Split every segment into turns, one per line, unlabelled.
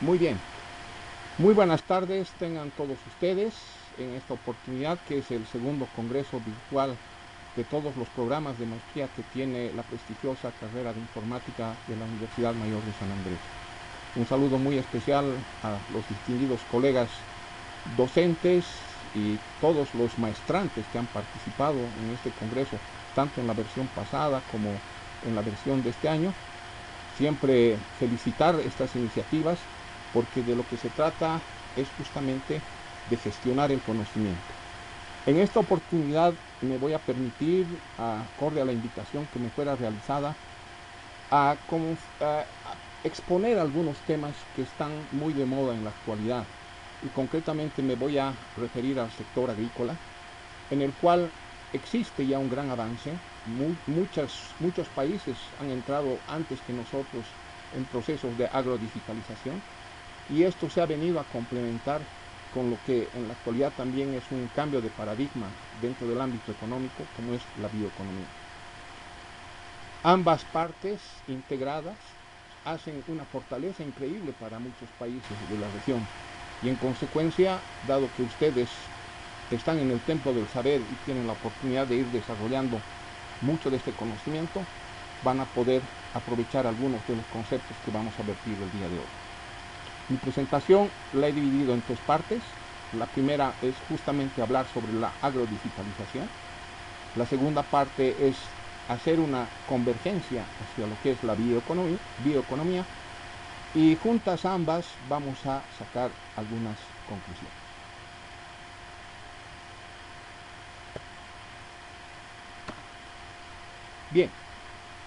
Muy bien, muy buenas tardes tengan todos ustedes en esta oportunidad que es el segundo congreso virtual de todos los programas de maestría que tiene la prestigiosa carrera de informática de la Universidad Mayor de San Andrés. Un saludo muy especial a los distinguidos colegas docentes y todos los maestrantes que han participado en este congreso, tanto en la versión pasada como en la versión de este año. Siempre felicitar estas iniciativas porque de lo que se trata es justamente de gestionar el conocimiento. En esta oportunidad me voy a permitir, acorde a la invitación que me fuera realizada, a exponer algunos temas que están muy de moda en la actualidad. Y concretamente me voy a referir al sector agrícola, en el cual existe ya un gran avance. Muchos países han entrado antes que nosotros en procesos de agrodigitalización y esto se ha venido a complementar con lo que en la actualidad también es un cambio de paradigma dentro del ámbito económico, como es la bioeconomía. Ambas partes integradas hacen una fortaleza increíble para muchos países de la región y en consecuencia, dado que ustedes están en el templo del saber y tienen la oportunidad de ir desarrollando mucho de este conocimiento, van a poder aprovechar algunos de los conceptos que vamos a vertir el día de hoy. Mi presentación la he dividido en tres partes. La primera es justamente hablar sobre la agrodigitalización. La segunda parte es hacer una convergencia hacia lo que es la bioeconomía y juntas ambas vamos a sacar algunas conclusiones. Bien,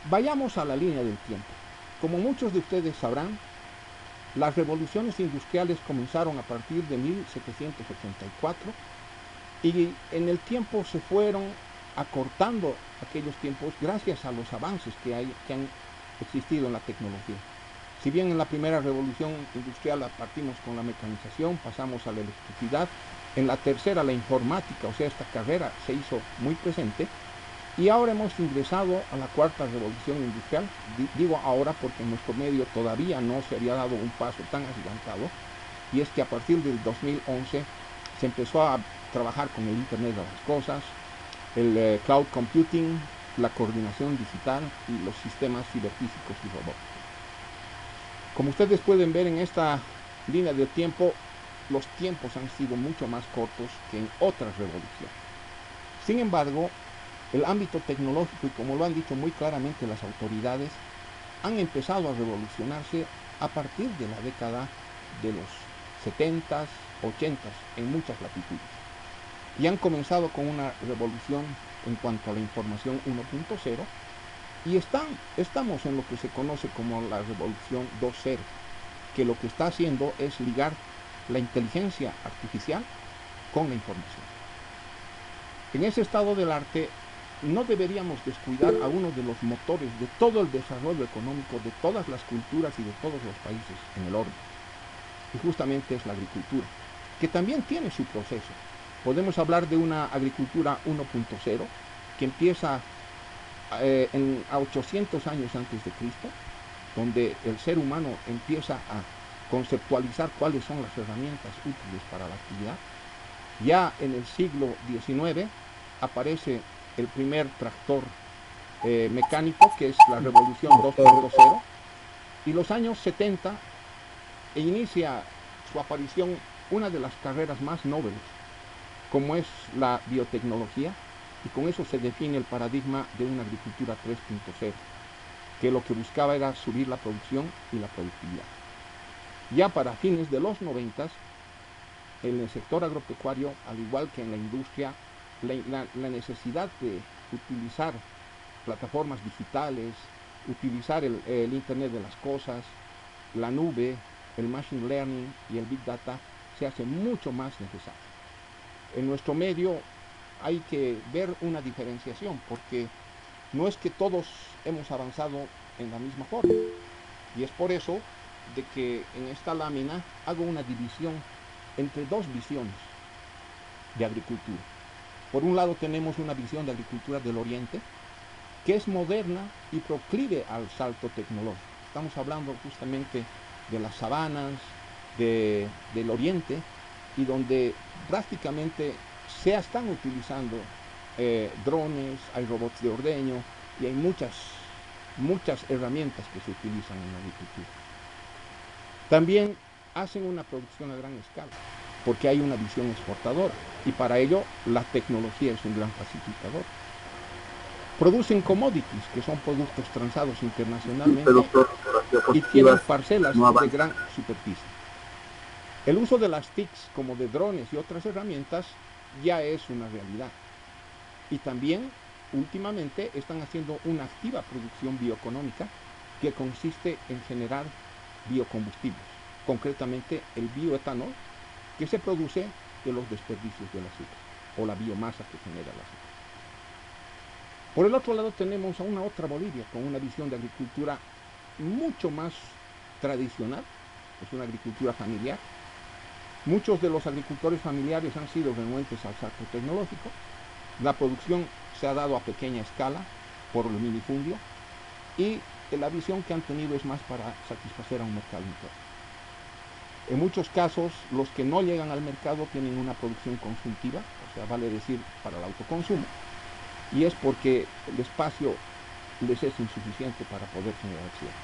vayamos a la línea del tiempo. Como muchos de ustedes sabrán, las revoluciones industriales comenzaron a partir de 1784 y en el tiempo se fueron acortando aquellos tiempos gracias a los avances que han existido en la tecnología. Si bien en la primera revolución industrial partimos con la mecanización, pasamos a la electricidad, en la tercera la informática, o sea, esta carrera se hizo muy presente, y ahora hemos ingresado a la cuarta revolución industrial. Digo ahora porque en nuestro medio todavía no se había dado un paso tan agigantado, y es que a partir del 2011 se empezó a trabajar con el Internet de las Cosas, el cloud computing, la coordinación digital y los sistemas ciberfísicos y robóticos. Como ustedes pueden ver en esta línea de tiempo, los tiempos han sido mucho más cortos que en otras revoluciones. Sin embargo, el ámbito tecnológico, y como lo han dicho muy claramente las autoridades, han empezado a revolucionarse a partir de la década de los 70s, 80s en muchas latitudes. Y han comenzado con una revolución en cuanto a la información 1.0 y estamos en lo que se conoce como la revolución 2.0, que lo que está haciendo es ligar la inteligencia artificial con la información. En ese estado del arte no deberíamos descuidar a uno de los motores de todo el desarrollo económico de todas las culturas y de todos los países en el orden. Y justamente es la agricultura, que también tiene su proceso. Podemos hablar de una agricultura 1.0 que empieza a 800 años antes de Cristo, donde el ser humano empieza a conceptualizar cuáles son las herramientas útiles para la actividad. Ya en el siglo XIX aparece el primer tractor mecánico, que es la revolución 2.0, y los años 70 inicia su aparición una de las carreras más nobles, como es la biotecnología, y con eso se define el paradigma de una agricultura 3.0, que lo que buscaba era subir la producción y la productividad. Ya para fines de los 90, en el sector agropecuario, al igual que en la industria, la necesidad de utilizar plataformas digitales, utilizar el Internet de las Cosas, la nube, el Machine Learning y el Big Data se hace mucho más necesario. En nuestro medio hay que ver una diferenciación porque no es que todos hemos avanzado en la misma forma. Y es por eso de que en esta lámina hago una división entre dos visiones de agricultura. Por un lado tenemos una visión de agricultura del Oriente, que es moderna y proclive al salto tecnológico. Estamos hablando justamente de las sabanas, del Oriente, y donde prácticamente se están utilizando drones, hay robots de ordeño y hay muchas herramientas que se utilizan en la agricultura. También hacen una producción a gran escala, porque hay una visión exportadora, y para ello la tecnología es un gran facilitador. Producen commodities, que son productos transados internacionalmente, y tienen parcelas de gran superficie. El uso de las TICs como de drones y otras herramientas ya es una realidad. Y también, últimamente, están haciendo una activa producción bioeconómica que consiste en generar biocombustibles, concretamente el bioetanol, que se produce de los desperdicios del azúcar, o la biomasa que genera el azúcar. Por el otro lado tenemos a una otra Bolivia con una visión de agricultura mucho más tradicional, es una agricultura familiar. Muchos de los agricultores familiares han sido renuentes al salto tecnológico. La producción se ha dado a pequeña escala por el minifundio, y la visión que han tenido es más para satisfacer a un mercado interno. En muchos casos, los que no llegan al mercado tienen una producción consultiva, o sea, vale decir, para el autoconsumo, y es porque el espacio les es insuficiente para poder generar cierres.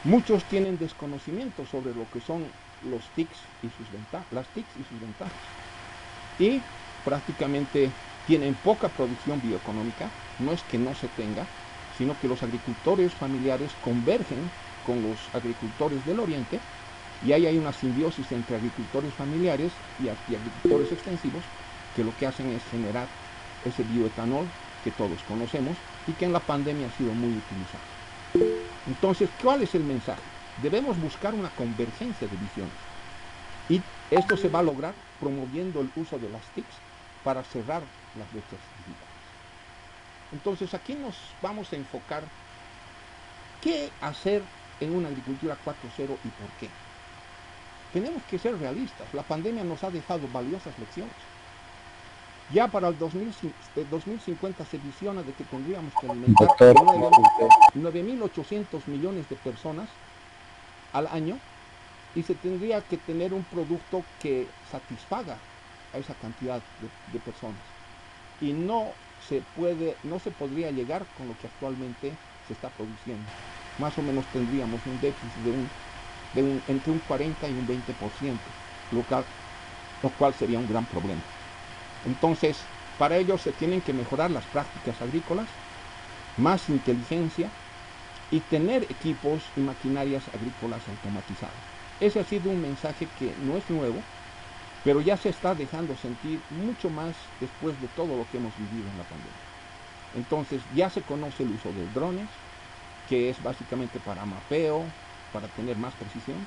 Muchos tienen desconocimiento sobre lo que son los TICs y sus ventajas, las TICs y sus ventajas, y prácticamente tienen poca producción bioeconómica. No es que no se tenga, sino que los agricultores familiares convergen con los agricultores del Oriente, y ahí hay una simbiosis entre agricultores familiares y agricultores extensivos, que lo que hacen es generar ese bioetanol que todos conocemos y que en la pandemia ha sido muy utilizado. Entonces, ¿cuál es el mensaje? Debemos buscar una convergencia de visiones, y esto se va a lograr promoviendo el uso de las TICs para cerrar las brechas digitales. Entonces, aquí nos vamos a enfocar qué hacer en una agricultura 4.0 y por qué. Tenemos que ser realistas. La pandemia nos ha dejado valiosas lecciones. Ya para el 2050 se visiona de que tendríamos que alimentar 9.800 millones de personas al año, y se tendría que tener un producto que satisfaga a esa cantidad de personas. Y no se podría llegar con lo que actualmente se está produciendo. Más o menos tendríamos un déficit entre un 40 y un 20%, lo cual sería un gran problema. Entonces, para ello se tienen que mejorar las prácticas agrícolas, más inteligencia y tener equipos y maquinarias agrícolas automatizadas. Ese ha sido un mensaje que no es nuevo, pero ya se está dejando sentir mucho más después de todo lo que hemos vivido en la pandemia. Entonces ya se conoce el uso de drones, que es básicamente para mapeo, para tener más precisión.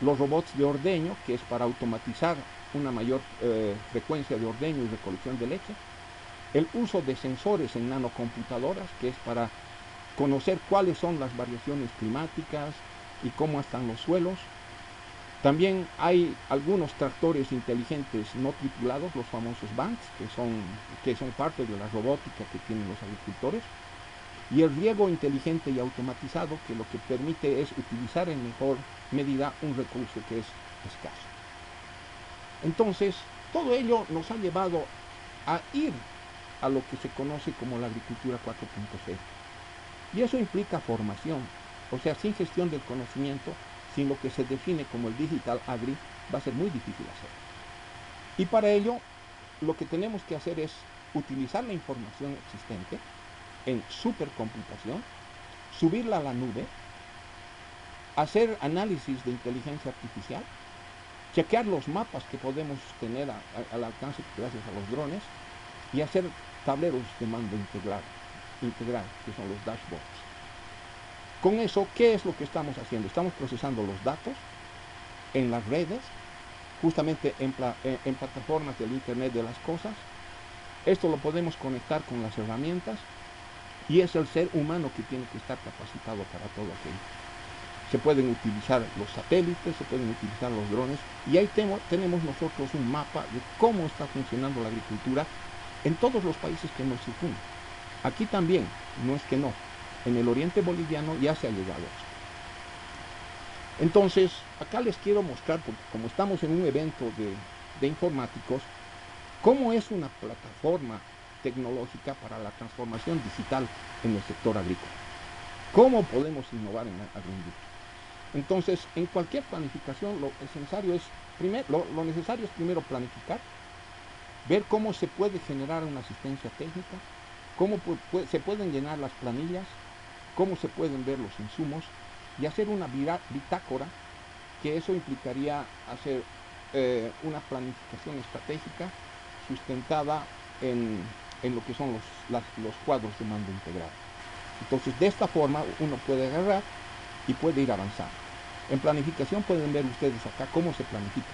Los robots de ordeño, que es para automatizar una mayor frecuencia de ordeño y recolección de leche. El uso de sensores en nanocomputadoras, que es para conocer cuáles son las variaciones climáticas y cómo están los suelos. También hay algunos tractores inteligentes no tripulados, los famosos BANCs, que son parte de la robótica que tienen los agricultores. Y el riego inteligente y automatizado, que lo que permite es utilizar en mejor medida un recurso que es escaso. Entonces, todo ello nos ha llevado a ir a lo que se conoce como la agricultura 4.0. Y eso implica formación, o sea, sin gestión del conocimiento, sin lo que se define como el digital agri, va a ser muy difícil hacerlo. Y para ello, lo que tenemos que hacer es utilizar la información existente en supercomputación, subirla a la nube, hacer análisis de inteligencia artificial, chequear los mapas que podemos tener al alcance gracias a los drones, y hacer tableros de mando integral, que son los dashboards. Con eso, ¿qué es lo que estamos haciendo? Estamos procesando los datos en las redes, justamente en plataformas del Internet de las Cosas. Esto lo podemos conectar con las herramientas, y es el ser humano que tiene que estar capacitado para todo aquello. Se pueden utilizar los satélites, se pueden utilizar los drones, y ahí tenemos nosotros un mapa de cómo está funcionando la agricultura en todos los países que nos circundan. Aquí también, no es que no, en el oriente boliviano ya se ha llegado a esto. Entonces, acá les quiero mostrar, porque como estamos en un evento de informáticos, cómo es una plataforma tecnológica para la transformación digital en el sector agrícola. ¿Cómo podemos innovar en la agroindustria? Entonces, en cualquier planificación, lo necesario es primero planificar, ver cómo se puede generar una asistencia técnica, cómo se pueden llenar las planillas, cómo se pueden ver los insumos y hacer una bitácora, que eso implicaría hacer una planificación estratégica sustentada en lo que son los cuadros de mando integrado. Entonces, de esta forma uno puede agarrar y puede ir avanzando. En planificación pueden ver ustedes acá cómo se planifica.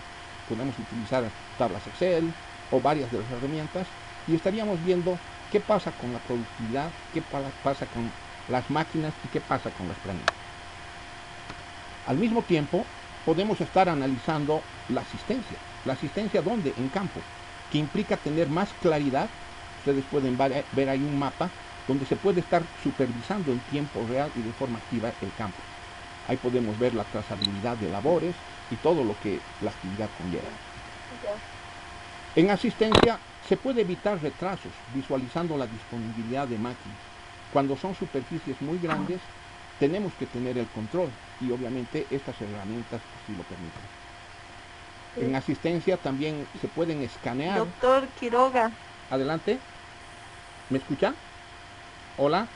Podemos utilizar tablas Excel o varias de las herramientas y estaríamos viendo qué pasa con la productividad, qué pasa con las máquinas y qué pasa con las planillas. Al mismo tiempo, podemos estar analizando la asistencia. ¿La asistencia dónde? En campo, que implica tener más claridad. Ustedes pueden ver ahí un mapa donde se puede estar supervisando en tiempo real y de forma activa el campo. Ahí podemos ver la trazabilidad de labores y todo lo que la actividad conlleva. En asistencia se puede evitar retrasos visualizando la disponibilidad de máquinas. Cuando son superficies muy grandes, tenemos que tener el control y obviamente estas herramientas así lo permiten. Sí. En asistencia también se pueden escanear.
Doctor Quiroga.
Adelante. ¿Me escucha? Hola.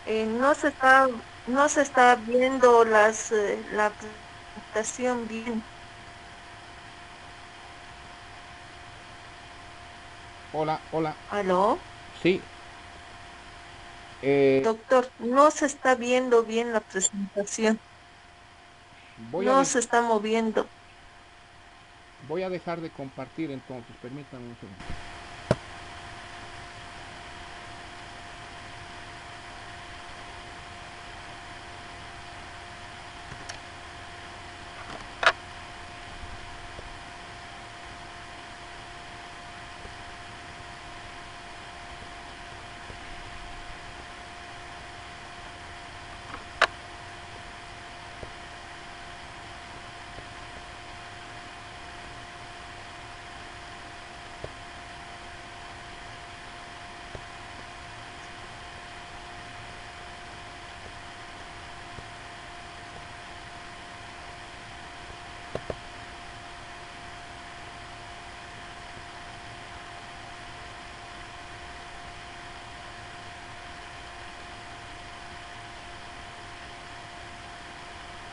No se está viendo la presentación bien.
Hola, hola.
¿Aló?
Sí.
Doctor, no se está viendo bien la presentación. No se está moviendo.
Voy a dejar de compartir entonces, permítanme un segundo.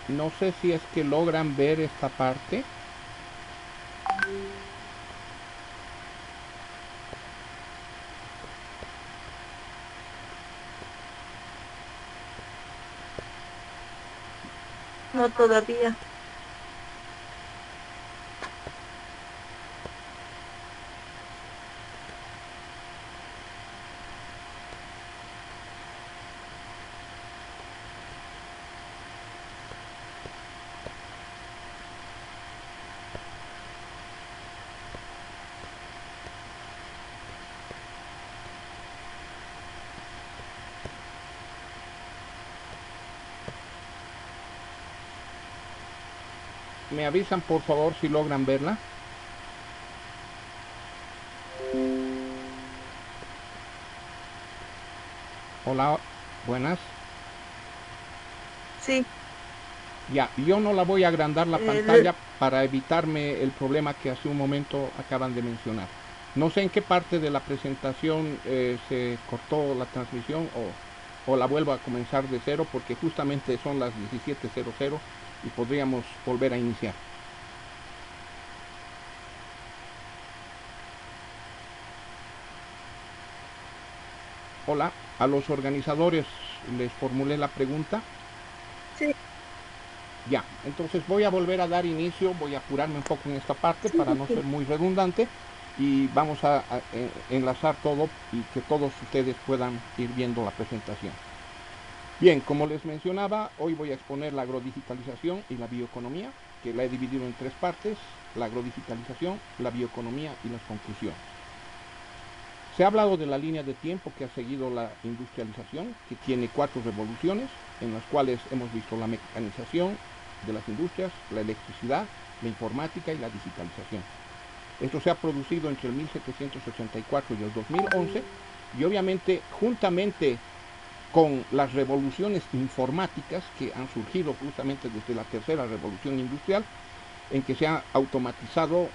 No sé si es que logran ver esta parte.
No todavía.
¿Me avisan por favor si logran verla? Hola, buenas.
Sí.
Ya, yo no la voy a agrandar la pantalla para evitarme el problema que hace un momento acaban de mencionar. No sé en qué parte de la presentación se cortó la transmisión o la vuelvo a comenzar de cero porque justamente son las 17:00 y podríamos volver a iniciar. Hola, a los organizadores les formulé la pregunta.
Sí.
Ya, entonces voy a volver a dar inicio, voy a apurarme un poco en esta parte para no ser muy redundante y vamos a enlazar todo y que todos ustedes puedan ir viendo la presentación. Bien, como les mencionaba, hoy voy a exponer la agrodigitalización y la bioeconomía, que la he dividido en tres partes: la agrodigitalización, la bioeconomía y las conclusiones. Se ha hablado de la línea de tiempo que ha seguido la industrialización, que tiene 4 revoluciones, en las cuales hemos visto la mecanización, de las industrias, la electricidad, la informática y la digitalización. Esto se ha producido entre el 1784 y el 2011 y obviamente juntamente con las revoluciones informáticas que han surgido justamente desde la tercera revolución industrial, en que se ha automatizado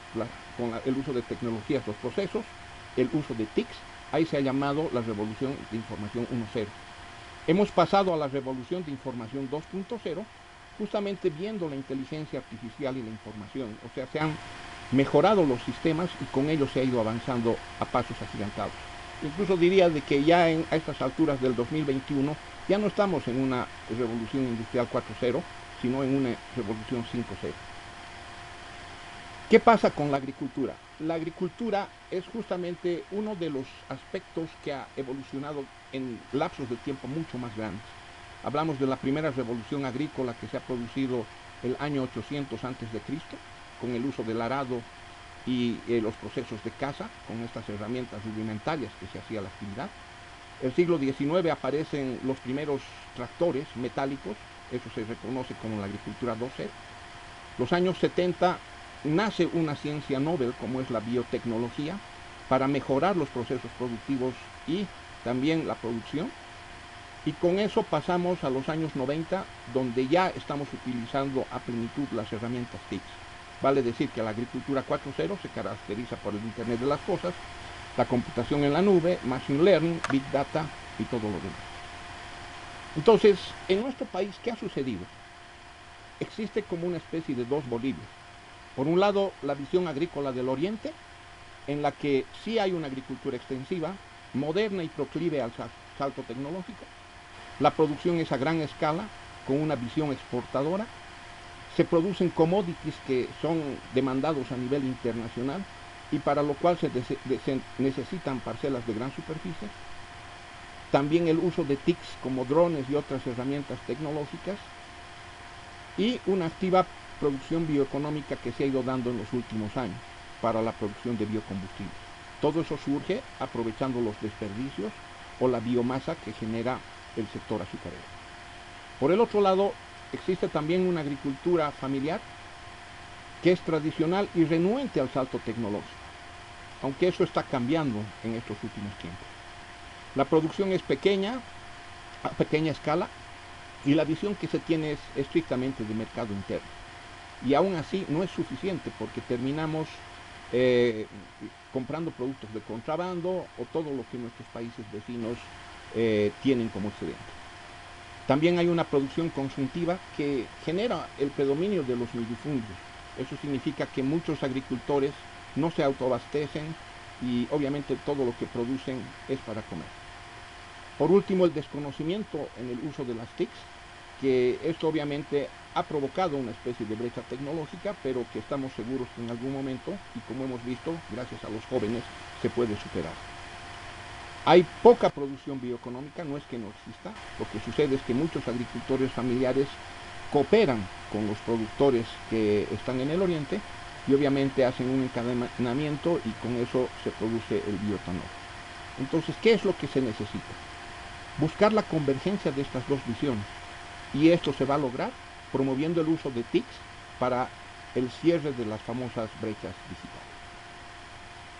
con el uso de tecnologías los procesos, el uso de TICs, ahí se ha llamado la revolución de información 1.0. Hemos pasado a la revolución de información 2.0, justamente viendo la inteligencia artificial y la información, o sea, se han mejorado los sistemas y con ello se ha ido avanzando a pasos agigantados. Incluso diría de que ya a estas alturas del 2021 ya no estamos en una revolución industrial 4.0, sino en una revolución 5.0. ¿Qué pasa con la agricultura? La agricultura es justamente uno de los aspectos que ha evolucionado en lapsos de tiempo mucho más grandes. Hablamos de la primera revolución agrícola que se ha producido el año 800 a.C., con el uso del arado y los procesos de caza, con estas herramientas rudimentarias que se hacía la actividad. El siglo XIX aparecen los primeros tractores metálicos, eso se reconoce como la agricultura 2.0. Los años 70 nace una ciencia Nobel como es la biotecnología para mejorar los procesos productivos y también la producción. Y con eso pasamos a los años 90, donde ya estamos utilizando a plenitud las herramientas TICs. Vale decir que la agricultura 4.0 se caracteriza por el Internet de las cosas, la computación en la nube, Machine Learning, Big Data y todo lo demás. Entonces, en nuestro país, ¿qué ha sucedido? Existe como una especie de dos Bolivias. Por un lado, la visión agrícola del Oriente, en la que sí hay una agricultura extensiva, moderna y proclive al salto tecnológico. La producción es a gran escala, con una visión exportadora. Se producen commodities que son demandados a nivel internacional y para lo cual se necesitan parcelas de gran superficie. También el uso de TICs como drones y otras herramientas tecnológicas y una activa producción bioeconómica que se ha ido dando en los últimos años para la producción de biocombustibles. Todo eso surge aprovechando los desperdicios o la biomasa que genera el sector azucarero. Por el otro lado, existe también una agricultura familiar que es tradicional y renuente al salto tecnológico, aunque eso está cambiando en estos últimos tiempos. La producción es pequeña, a pequeña escala, y la visión que se tiene es estrictamente de mercado interno. Y aún así no es suficiente porque terminamos comprando productos de contrabando o todo lo que nuestros países vecinos tienen como excedente. También hay una producción consuntiva que genera el predominio de los minifundios. Eso significa que muchos agricultores no se autoabastecen y obviamente todo lo que producen es para comer. Por último, el desconocimiento en el uso de las TICs, que esto obviamente ha provocado una especie de brecha tecnológica, pero que estamos seguros que en algún momento, y como hemos visto, gracias a los jóvenes, se puede superar. Hay poca producción bioeconómica, no es que no exista, lo que sucede es que muchos agricultores familiares cooperan con los productores que están en el oriente y obviamente hacen un encadenamiento y con eso se produce el bioetanol. Entonces, ¿qué es lo que se necesita? Buscar la convergencia de estas dos visiones y esto se va a lograr promoviendo el uso de TICs para el cierre de las famosas brechas digitales.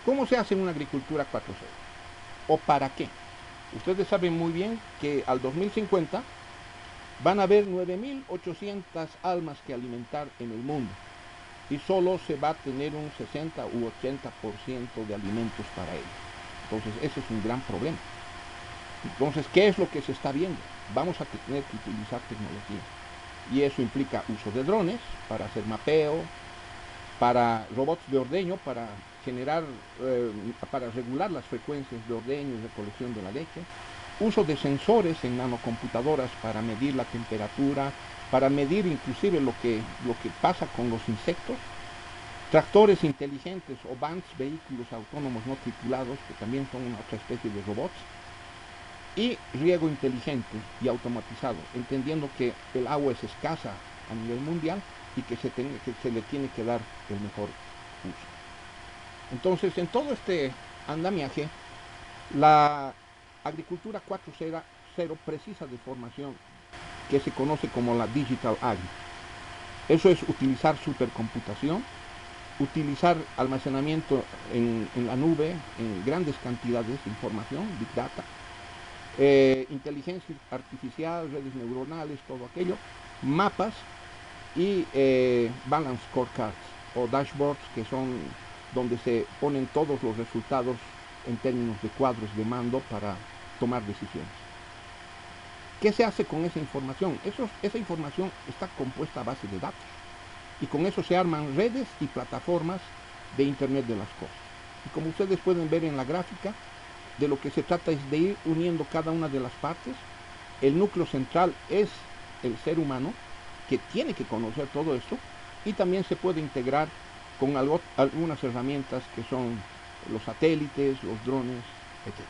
¿Cómo se hace una agricultura 4.0? ¿O para qué? Ustedes saben muy bien que al 2050 van a haber 9.800 almas que alimentar en el mundo y solo se va a tener un 60 u 80% de alimentos para ellos. Entonces ese es un gran problema. Entonces, ¿qué es lo que se está viendo? Vamos a tener que utilizar tecnología. Y eso implica uso de drones para hacer mapeo, para robots de ordeño, para generar, para regular las frecuencias de ordeño y recolección de la leche, uso de sensores en nanocomputadoras para medir la temperatura, para medir inclusive lo que pasa con los insectos, tractores inteligentes o vans, vehículos autónomos no tripulados, que también son una otra especie de robots, y riego inteligente y automatizado, entendiendo que el agua es escasa a nivel mundial y que se le tiene que dar el mejor uso. Entonces, en todo este andamiaje, la agricultura 4.0 precisa de formación que se conoce como la Digital Agri. Eso es utilizar supercomputación, utilizar almacenamiento en la nube, en grandes cantidades de información, Big Data, inteligencia artificial, redes neuronales, todo aquello, mapas y balance scorecards o dashboards, que son donde se ponen todos los resultados en términos de cuadros de mando para tomar decisiones. ¿Qué se hace con esa información? Esa información está compuesta a base de datos y con eso se arman redes y plataformas de Internet de las cosas. Y como ustedes pueden ver en la gráfica, de lo que se trata es de ir uniendo cada una de las partes. El núcleo central es el ser humano, que tiene que conocer todo esto, y también se puede integrar con algunas herramientas que son los satélites, los drones, etc.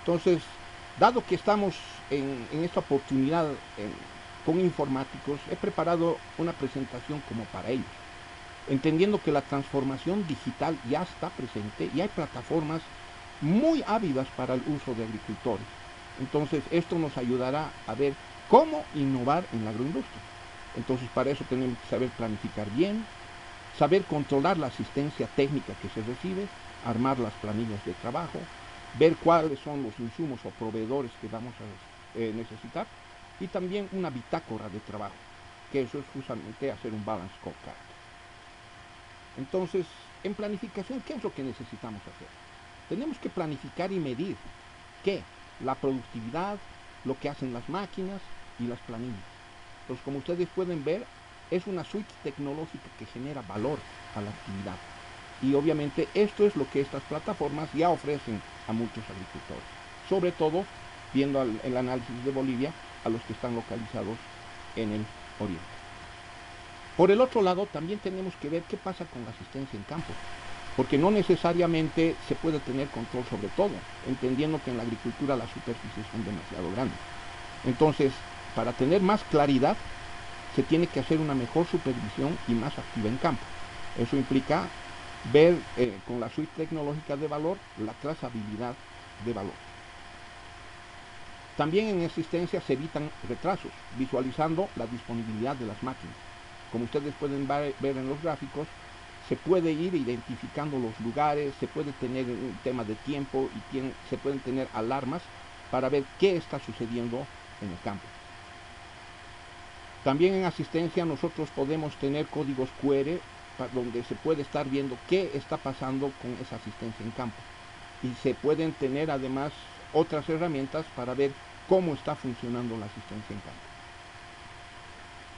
Entonces, dado que estamos en esta oportunidad con informáticos, he preparado una presentación como para ellos, entendiendo que la transformación digital ya está presente y hay plataformas muy ávidas para el uso de agricultores. Entonces, esto nos ayudará a ver cómo innovar en la agroindustria. Entonces, para eso tenemos que saber planificar bien, saber controlar la asistencia técnica que se recibe, armar las planillas de trabajo, ver cuáles son los insumos o proveedores que vamos a necesitar, y también una bitácora de trabajo, que eso es justamente hacer un balance scorecard. Entonces, en planificación, ¿qué es lo que necesitamos hacer? Tenemos que planificar y medir ¿qué? La productividad, lo que hacen las máquinas y las planillas. Entonces, como ustedes pueden ver, es una suite tecnológica que genera valor a la actividad. Y obviamente esto es lo que estas plataformas ya ofrecen a muchos agricultores. Sobre todo, viendo el análisis de Bolivia, a los que están localizados en el oriente. Por el otro lado, también tenemos que ver qué pasa con la asistencia en campo, porque no necesariamente se puede tener control sobre todo, entendiendo que en la agricultura las superficies son demasiado grandes. Entonces, para tener más claridad, se tiene que hacer una mejor supervisión y más activa en campo. Eso implica ver con la suite tecnológica de valor la trazabilidad de valor. También en asistencia se evitan retrasos, visualizando la disponibilidad de las máquinas. Como ustedes pueden ver en los gráficos, se puede ir identificando los lugares, se puede tener un tema de tiempo y se pueden tener alarmas para ver qué está sucediendo en el campo. También en asistencia nosotros podemos tener códigos QR donde se puede estar viendo qué está pasando con esa asistencia en campo. Y se pueden tener además otras herramientas para ver cómo está funcionando la asistencia en campo.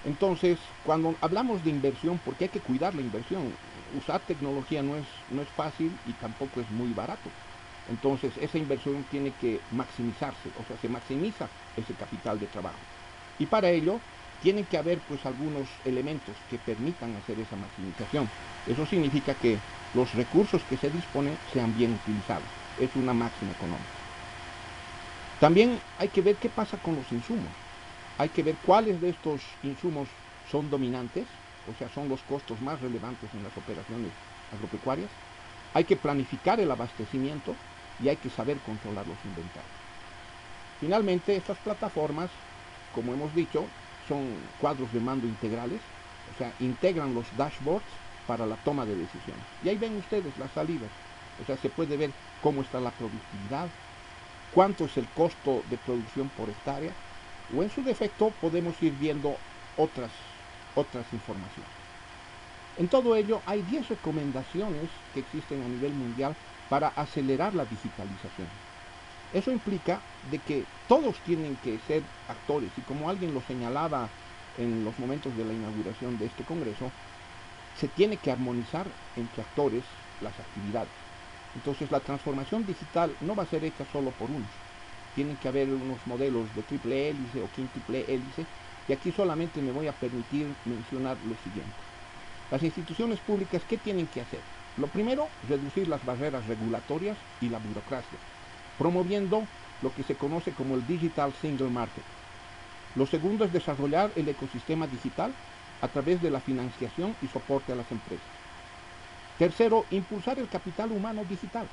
Entonces, cuando hablamos de inversión, porque hay que cuidar la inversión, usar tecnología no es fácil y tampoco es muy barato. Entonces, esa inversión tiene que maximizarse, o sea, se maximiza ese capital de trabajo. Y para ello, tienen que haber pues algunos elementos que permitan hacer esa maximización. Eso significa que los recursos que se disponen sean bien utilizados. Es una máxima económica. También hay que ver qué pasa con los insumos. Hay que ver cuáles de estos insumos son dominantes, o sea, son los costos más relevantes en las operaciones agropecuarias. Hay que planificar el abastecimiento y hay que saber controlar los inventarios. Finalmente, estas plataformas, como hemos dicho, son cuadros de mando integrales, o sea, integran los dashboards para la toma de decisiones. Y ahí ven ustedes las salidas, o sea, se puede ver cómo está la productividad, cuánto es el costo de producción por hectárea, o en su defecto podemos ir viendo otras informaciones. En todo ello hay 10 recomendaciones que existen a nivel mundial para acelerar la digitalización. Eso implica de que todos tienen que ser actores y como alguien lo señalaba en los momentos de la inauguración de este congreso, se tiene que armonizar entre actores las actividades. Entonces la transformación digital no va a ser hecha solo por unos. Tienen que haber unos modelos de triple hélice o quíntuple hélice, y aquí solamente me voy a permitir mencionar lo siguiente. Las instituciones públicas, ¿qué tienen que hacer? Lo primero, reducir las barreras regulatorias y la burocracia, promoviendo lo que se conoce como el Digital Single Market. Lo segundo es desarrollar el ecosistema digital a través de la financiación y soporte a las empresas. Tercero, impulsar el capital humano digital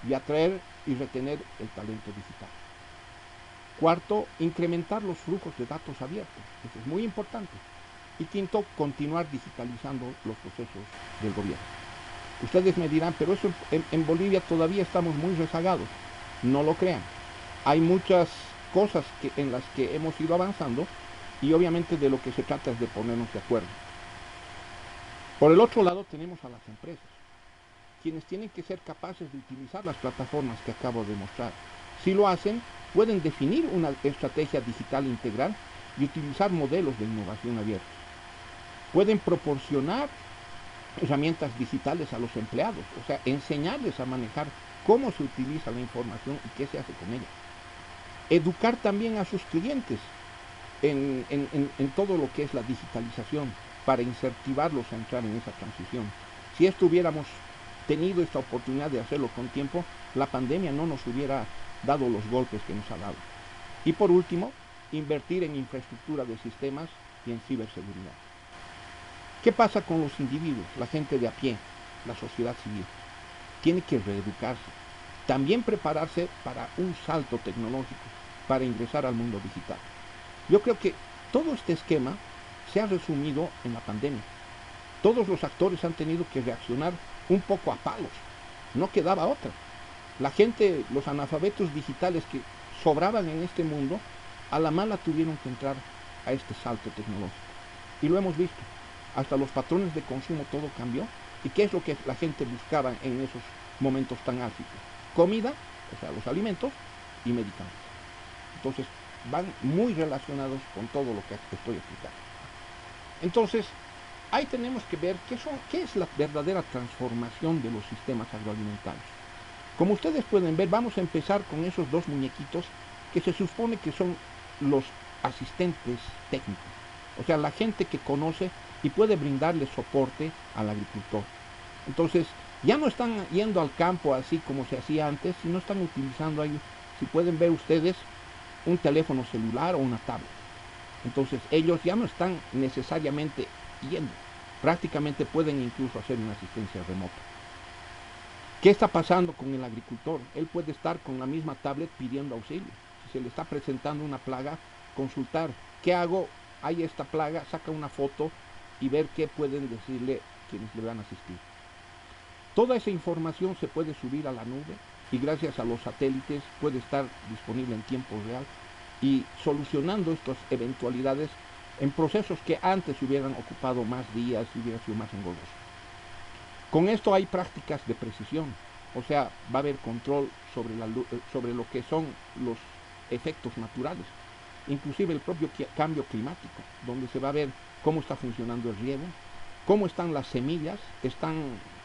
y atraer y retener el talento digital. Cuarto, incrementar los flujos de datos abiertos. Eso es muy importante. Y quinto, continuar digitalizando los procesos del gobierno. Ustedes me dirán, pero eso en Bolivia todavía estamos muy rezagados. No lo crean. Hay muchas cosas en las que hemos ido avanzando y obviamente de lo que se trata es de ponernos de acuerdo. Por el otro lado tenemos a las empresas, quienes tienen que ser capaces de utilizar las plataformas que acabo de mostrar. Si lo hacen, pueden definir una estrategia digital integral y utilizar modelos de innovación abierta. Pueden proporcionar herramientas digitales a los empleados, o sea, enseñarles a manejar cómo se utiliza la información y qué se hace con ella. Educar también a sus clientes en todo lo que es la digitalización para incentivarlos a entrar en esa transición. Si esto hubiéramos tenido esta oportunidad de hacerlo con tiempo, la pandemia no nos hubiera dado los golpes que nos ha dado. Y por último, invertir en infraestructura de sistemas y en ciberseguridad. ¿Qué pasa con los individuos, la gente de a pie, la sociedad civil? Tiene que reeducarse, también prepararse para un salto tecnológico, para ingresar al mundo digital. Yo creo que todo este esquema se ha resumido en la pandemia. Todos los actores han tenido que reaccionar un poco a palos, no quedaba otra. La gente, los analfabetos digitales que sobraban en este mundo, a la mala tuvieron que entrar a este salto tecnológico. Y lo hemos visto. Hasta los patrones de consumo todo cambió. ¿Y qué es lo que la gente buscaba en esos momentos tan álgidos? Comida, o sea, los alimentos y medicamentos. Entonces, van muy relacionados con todo lo que estoy explicando. Entonces, ahí tenemos que ver qué es la verdadera transformación de los sistemas agroalimentarios. Como ustedes pueden ver, vamos a empezar con esos dos muñequitos que se supone que son los asistentes técnicos. O sea, la gente que conoce y puede brindarle soporte al agricultor. Entonces, ya no están yendo al campo así como se hacía antes, sino están utilizando ahí, si pueden ver ustedes, un teléfono celular o una tablet. Entonces, ellos ya no están necesariamente yendo. Prácticamente pueden incluso hacer una asistencia remota. ¿Qué está pasando con el agricultor? Él puede estar con la misma tablet pidiendo auxilio. Si se le está presentando una plaga, consultar. ¿Qué hago? Hay esta plaga, saca una foto y ver qué pueden decirle quienes le van a asistir. Toda esa información se puede subir a la nube y gracias a los satélites puede estar disponible en tiempo real y solucionando estas eventualidades en procesos que antes hubieran ocupado más días y hubiera sido más engorroso. Con esto hay prácticas de precisión, o sea, va a haber control sobre lo que son los efectos naturales, inclusive el propio cambio climático, donde se va a ver cómo está funcionando el riego, cómo están las semillas, están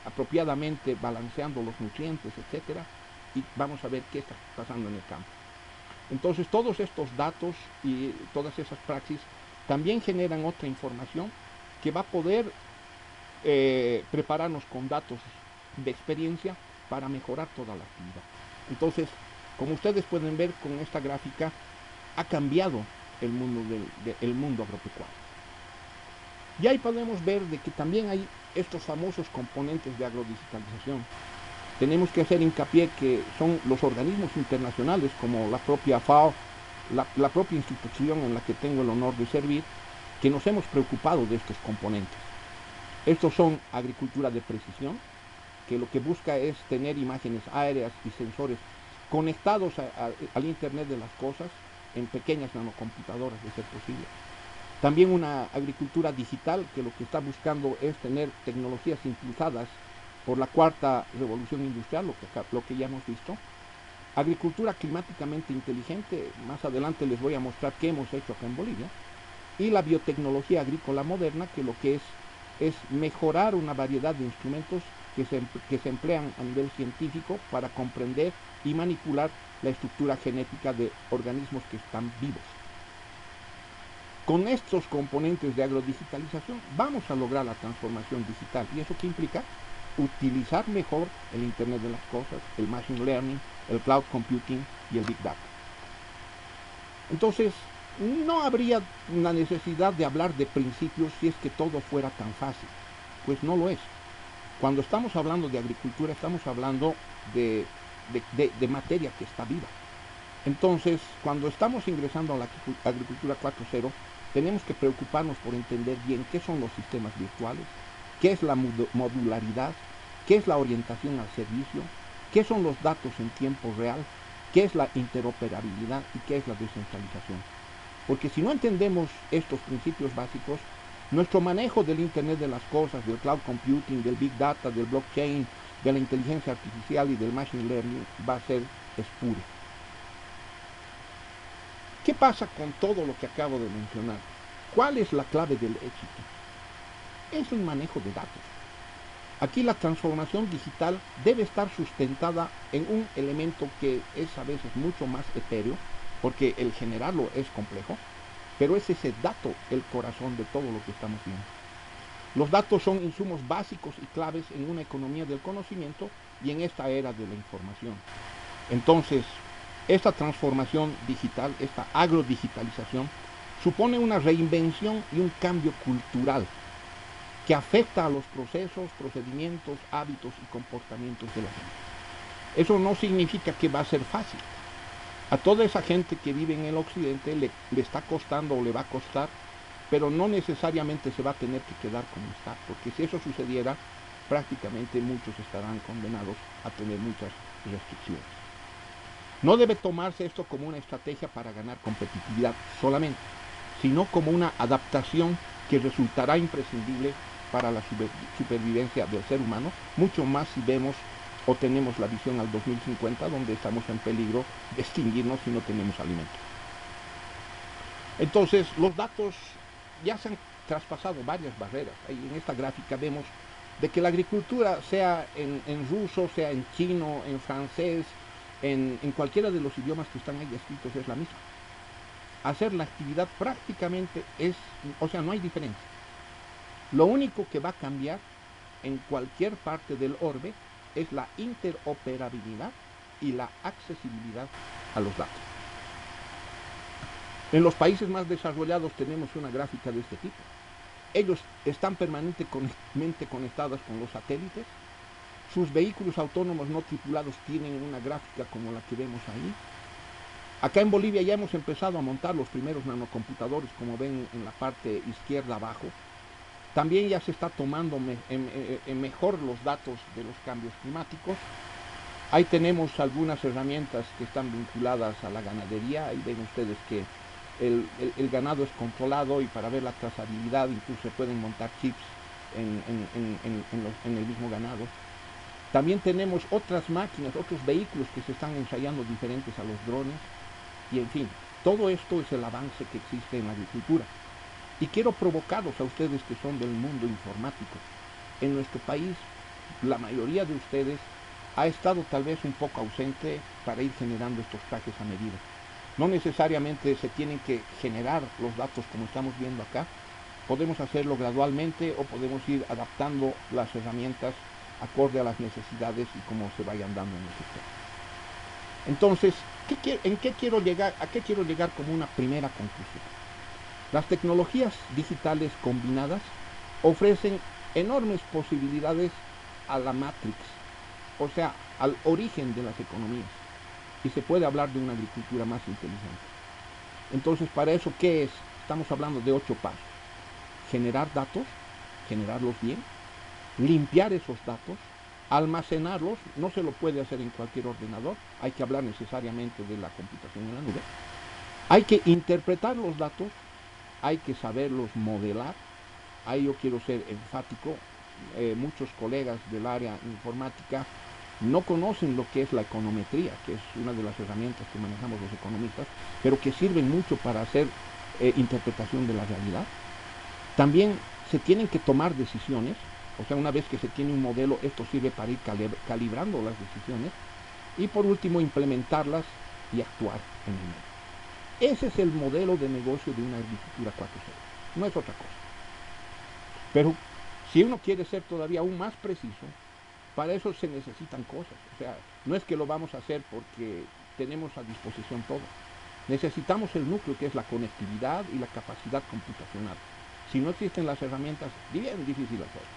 apropiadamente balanceando los nutrientes, etcétera, y vamos a ver qué está pasando en el campo. Entonces, todos estos datos y todas esas praxis también generan otra información que va a poder prepararnos con datos de experiencia para mejorar toda la actividad. Entonces, como ustedes pueden ver con esta gráfica, ha cambiado el mundo agropecuario. Y ahí podemos ver de que también hay estos famosos componentes de agrodigitalización. Tenemos que hacer hincapié que son los organismos internacionales como la propia FAO, la propia institución en la que tengo el honor de servir, que nos hemos preocupado de estos componentes. Estos son agricultura de precisión, que lo que busca es tener imágenes aéreas y sensores conectados al Internet de las cosas en pequeñas nanocomputadoras, de ser posible. También una agricultura digital, que lo que está buscando es tener tecnologías impulsadas por la cuarta revolución industrial, lo que ya hemos visto. Agricultura climáticamente inteligente, más adelante les voy a mostrar qué hemos hecho acá en Bolivia. Y la biotecnología agrícola moderna, que lo que es mejorar una variedad de instrumentos que se emplean a nivel científico para comprender y manipular la estructura genética de organismos que están vivos. Con estos componentes de agrodigitalización vamos a lograr la transformación digital. ¿Y eso qué implica? Utilizar mejor el Internet de las cosas, el Machine Learning, el Cloud Computing y el Big Data. Entonces, no habría la necesidad de hablar de principios si es que todo fuera tan fácil. Pues no lo es. Cuando estamos hablando de agricultura, estamos hablando de materia que está viva. Entonces, cuando estamos ingresando a la agricultura 4.0, tenemos que preocuparnos por entender bien qué son los sistemas virtuales, qué es la modularidad, qué es la orientación al servicio, qué son los datos en tiempo real, qué es la interoperabilidad y qué es la descentralización. Porque si no entendemos estos principios básicos, nuestro manejo del Internet de las cosas, del cloud computing, del big data, del blockchain, de la inteligencia artificial y del machine learning va a ser espurio. ¿Qué pasa con todo lo que acabo de mencionar? ¿Cuál es la clave del éxito? Es el manejo de datos. Aquí la transformación digital debe estar sustentada en un elemento que es a veces mucho más etéreo, porque el generarlo es complejo, pero es ese dato el corazón de todo lo que estamos viendo. Los datos son insumos básicos y claves en una economía del conocimiento y en esta era de la información. Entonces, esta transformación digital, esta agrodigitalización, supone una reinvención y un cambio cultural que afecta a los procesos, procedimientos, hábitos y comportamientos de la gente. Eso no significa que va a ser fácil. A toda esa gente que vive en el occidente le está costando o le va a costar, pero no necesariamente se va a tener que quedar como está, porque si eso sucediera, prácticamente muchos estarán condenados a tener muchas restricciones. No debe tomarse esto como una estrategia para ganar competitividad solamente, sino como una adaptación que resultará imprescindible para la supervivencia del ser humano, mucho más si vemos o tenemos la visión al 2050, donde estamos en peligro de extinguirnos si no tenemos alimento. Entonces, los datos ya se han traspasado varias barreras. Ahí en esta gráfica vemos de que la agricultura, sea en ruso, sea en chino, en francés, en cualquiera de los idiomas que están ahí escritos, es la misma. Hacer la actividad prácticamente es, o sea, no hay diferencia. Lo único que va a cambiar en cualquier parte del orbe es la interoperabilidad y la accesibilidad a los datos. En los países más desarrollados tenemos una gráfica de este tipo. Ellos están permanentemente conectados con los satélites. Sus vehículos autónomos no tripulados tienen una gráfica como la que vemos ahí. Acá en Bolivia ya hemos empezado a montar los primeros nanocomputadores, como ven en la parte izquierda abajo. También ya se está tomando mejor los datos de los cambios climáticos. Ahí tenemos algunas herramientas que están vinculadas a la ganadería. Ahí ven ustedes que el ganado es controlado, y para ver la trazabilidad incluso se pueden montar chips en el mismo ganado. También tenemos otras máquinas, otros vehículos que se están ensayando diferentes a los drones. Y en fin, todo esto es el avance que existe en la agricultura. Y quiero provocaros a ustedes que son del mundo informático. En nuestro país, la mayoría de ustedes ha estado tal vez un poco ausente para ir generando estos trajes a medida. No necesariamente se tienen que generar los datos como estamos viendo acá. Podemos hacerlo gradualmente o podemos ir adaptando las herramientas acorde a las necesidades y cómo se vayan dando en el sector. Entonces, ¿a qué quiero llegar como una primera conclusión? Las tecnologías digitales combinadas ofrecen enormes posibilidades a la matrix, o sea, al origen de las economías, y se puede hablar de una agricultura más inteligente. Entonces, para eso, ¿qué es? Estamos hablando de 8 pasos. Generar datos, generarlos bien, limpiar esos datos, almacenarlos. No se lo puede hacer en cualquier ordenador, hay que hablar necesariamente de la computación en la nube. Hay que interpretar los datos, hay que saberlos modelar. Ahí yo quiero ser enfático. Muchos colegas del área informática no conocen lo que es la econometría, que es una de las herramientas que manejamos los economistas, pero que sirven mucho para hacer interpretación de la realidad. También se tienen que tomar decisiones, o sea, una vez que se tiene un modelo, esto sirve para ir calibrando las decisiones, y por último implementarlas y actuar en el medio. Ese es el modelo de negocio de una agricultura 4.0, no es otra cosa. Pero si uno quiere ser todavía aún más preciso, para eso se necesitan cosas. O sea, no es que lo vamos a hacer porque tenemos a disposición todo. Necesitamos el núcleo, que es la conectividad y la capacidad computacional. Si no existen las herramientas, bien difícil hacerlo.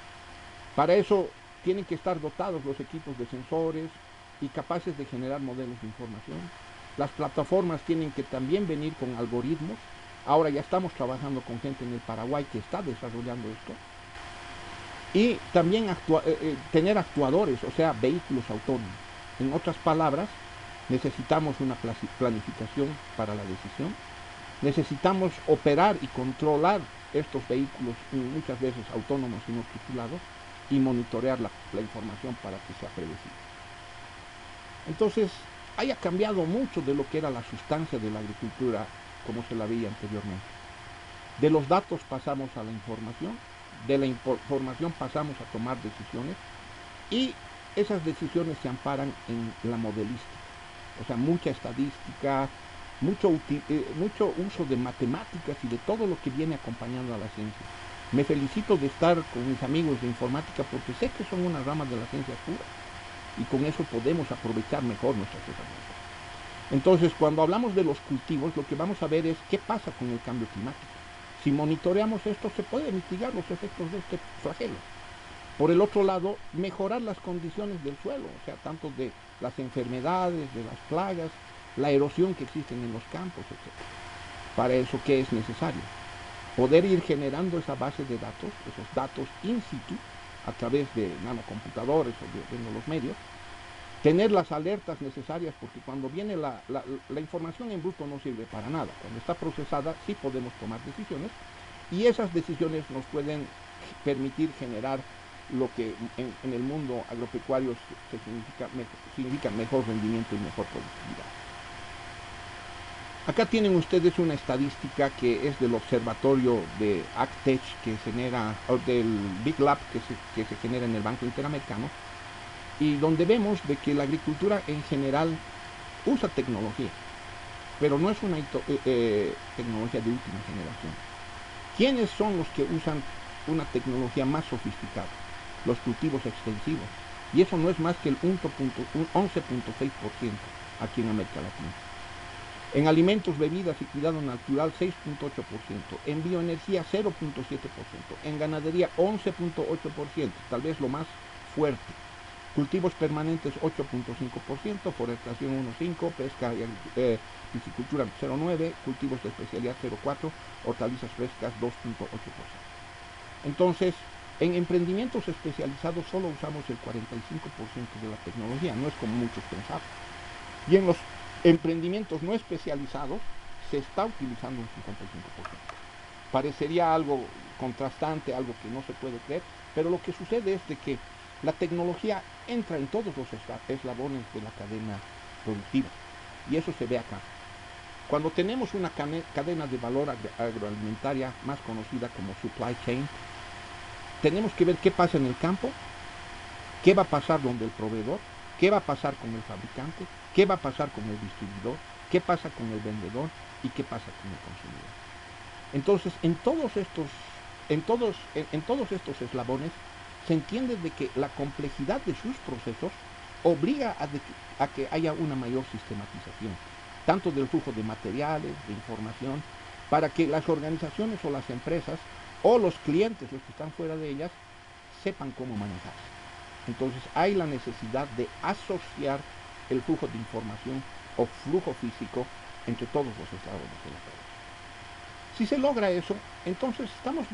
Para eso tienen que estar dotados los equipos de sensores y capaces de generar modelos de información. Las plataformas tienen que también venir con algoritmos Ahora ya estamos trabajando con gente en el Paraguay que está desarrollando esto. Y también tener actuadores, o sea, vehículos autónomos. En otras palabras, necesitamos una planificación para la decisión. Necesitamos operar y controlar estos vehículos, muchas veces autónomos y no tripulados, y monitorear la información para que sea predecible. Entonces, haya cambiado mucho de lo que era la sustancia de la agricultura como se la veía anteriormente. De los datos pasamos a la información, de la información pasamos a tomar decisiones y esas decisiones se amparan en la modelística. O sea, mucha estadística, mucho uso de matemáticas y de todo lo que viene acompañando a la ciencia. Me felicito de estar con mis amigos de informática porque sé que son una rama de la ciencia pura y con eso podemos aprovechar mejor nuestras herramientas. Entonces, cuando hablamos de los cultivos, lo que vamos a ver es qué pasa con el cambio climático. Si monitoreamos esto, se pueden mitigar los efectos de este flagelo. Por el otro lado, mejorar las condiciones del suelo, o sea, tanto de las enfermedades, de las plagas, la erosión que existen en los campos, etc. Para eso, ¿qué es necesario? Poder ir generando esa base de datos, esos datos in situ, a través de nanocomputadores o de los medios, tener las alertas necesarias, porque cuando viene la información en bruto no sirve para nada. Cuando está procesada sí podemos tomar decisiones y esas decisiones nos pueden permitir generar lo que en el mundo agropecuario significa mejor rendimiento y mejor productividad. Acá tienen ustedes una estadística que es del observatorio de AgTech que genera, o del Big Lab que se genera en el Banco Interamericano, y donde vemos de que la agricultura en general usa tecnología, pero no es una tecnología de última generación. ¿Quiénes son los que usan una tecnología más sofisticada? Los cultivos extensivos. Y eso no es más que el 11.6% aquí en América Latina. En alimentos, bebidas y cuidado natural 6.8%, en bioenergía 0.7%, en ganadería 11.8%, tal vez lo más fuerte. Cultivos permanentes 8.5%, forestación 1.5%, pesca y piscicultura 0.9%, cultivos de especialidad 0.4%, hortalizas frescas 2.8%. Entonces, en emprendimientos especializados solo usamos el 45% de la tecnología, no es como muchos pensaban. Y en los emprendimientos no especializados se está utilizando un 55%. Parecería algo contrastante, algo que no se puede creer, pero lo que sucede es de que la tecnología entra en todos los eslabones de la cadena productiva y eso se ve acá. Cuando tenemos una cadena de valor agroalimentaria más conocida como supply chain, tenemos que ver qué pasa en el campo, qué va a pasar donde el proveedor, qué va a pasar con el fabricante, qué va a pasar con el distribuidor, qué pasa con el vendedor y qué pasa con el consumidor. Entonces, en todos estos eslabones se entiende de que la complejidad de sus procesos obliga a que haya una mayor sistematización, tanto del flujo de materiales, de información, para que las organizaciones o las empresas o los clientes, los que están fuera de ellas, sepan cómo manejarse. Entonces hay la necesidad de asociar el flujo de información o flujo físico entre todos los eslabones de la cadena. Si se logra eso, entonces estamos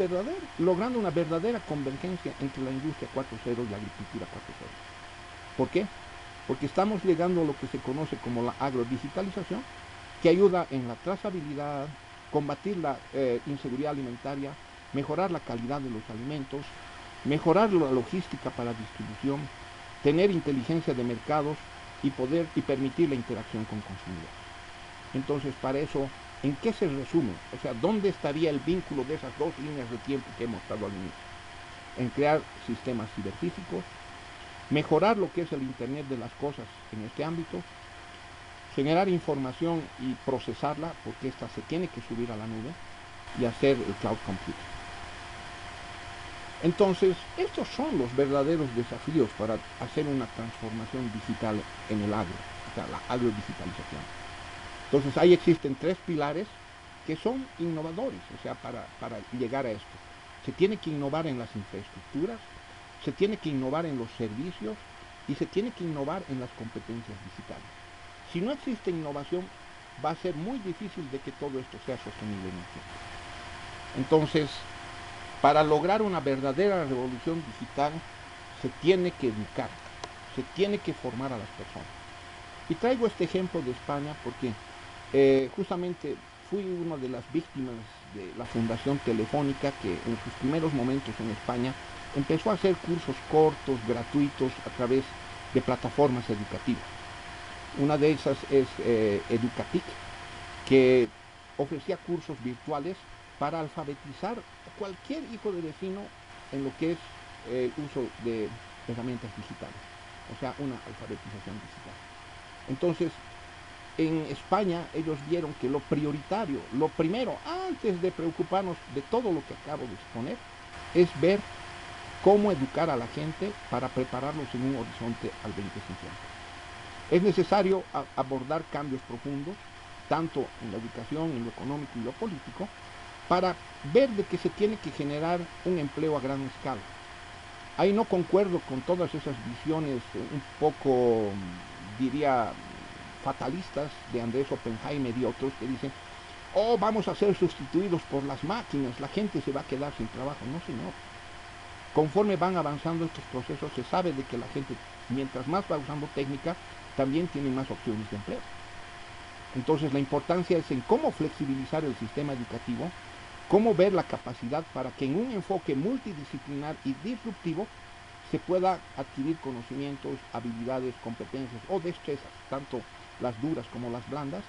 logrando una verdadera convergencia entre la industria 4.0 y la agricultura 4.0. ¿Por qué? Porque estamos llegando a lo que se conoce como la agrodigitalización, que ayuda en la trazabilidad, combatir la inseguridad alimentaria, mejorar la calidad de los alimentos, mejorar la logística para distribución, tener inteligencia de mercados y permitir la interacción con consumidores. Entonces, para eso, ¿en qué se resume? O sea, ¿dónde estaría el vínculo de esas dos líneas de tiempo que he mostrado al inicio? En crear sistemas ciberfísicos, mejorar lo que es el Internet de las cosas en este ámbito, generar información y procesarla, porque esta se tiene que subir a la nube, y hacer el cloud computing. Entonces, estos son los verdaderos desafíos para hacer una transformación digital en el agro, o sea, la agrodigitalización. Entonces, ahí existen tres pilares que son innovadores, o sea, para llegar a esto. Se tiene que innovar en las infraestructuras, se tiene que innovar en los servicios y se tiene que innovar en las competencias digitales. Si no existe innovación, va a ser muy difícil de que todo esto sea sostenible en el tiempo. Entonces, para lograr una verdadera revolución digital, se tiene que educar, se tiene que formar a las personas. Y traigo este ejemplo de España porque justamente fui una de las víctimas de la Fundación Telefónica, que en sus primeros momentos en España empezó a hacer cursos cortos, gratuitos, a través de plataformas educativas. Una de esas es Educatic, que ofrecía cursos virtuales para alfabetizar a cualquier hijo de vecino en lo que es el uso de herramientas digitales, o sea, una alfabetización digital. Entonces, en España ellos vieron que lo prioritario, lo primero, antes de preocuparnos de todo lo que acabo de exponer, es ver cómo educar a la gente para prepararlos en un horizonte al 2050. Es necesario abordar cambios profundos, tanto en la educación, en lo económico y lo político, para ver de que se tiene que generar un empleo a gran escala. Ahí no concuerdo con todas esas visiones un poco, diría, fatalistas de Andrés Oppenheimer y otros que dicen, oh, vamos a ser sustituidos por las máquinas, la gente se va a quedar sin trabajo. No, señor. Conforme van avanzando estos procesos, se sabe de que la gente, mientras más va usando técnica, también tiene más opciones de empleo. Entonces, la importancia es en cómo flexibilizar el sistema educativo, cómo ver la capacidad para que en un enfoque multidisciplinar y disruptivo se pueda adquirir conocimientos, habilidades, competencias o destrezas, tanto las duras como las blandas,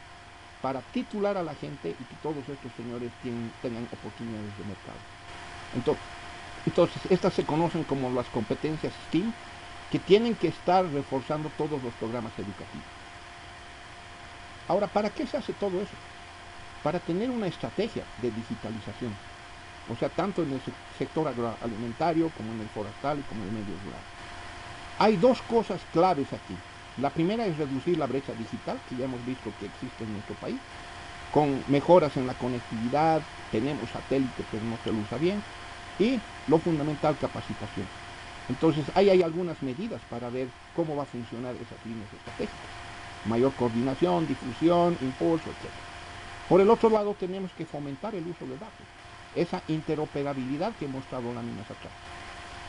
para titular a la gente y que todos estos señores tengan oportunidades de mercado. Entonces, estas se conocen como las competencias STEAM, que tienen que estar reforzando todos los programas educativos. Ahora, ¿para qué se hace todo eso? Para tener una estrategia de digitalización, o sea, tanto en el sector agroalimentario como en el forestal y como en el medio rural. Hay dos cosas claves aquí. La primera es reducir la brecha digital, que ya hemos visto que existe en nuestro país, con mejoras en la conectividad, tenemos satélite pero no se lo usa bien, y lo fundamental, capacitación. Entonces, ahí hay algunas medidas para ver cómo va a funcionar esas líneas estratégicas. Mayor coordinación, difusión, impulso, etc. Por el otro lado, tenemos que fomentar el uso de datos, esa interoperabilidad que he mostrado láminas atrás.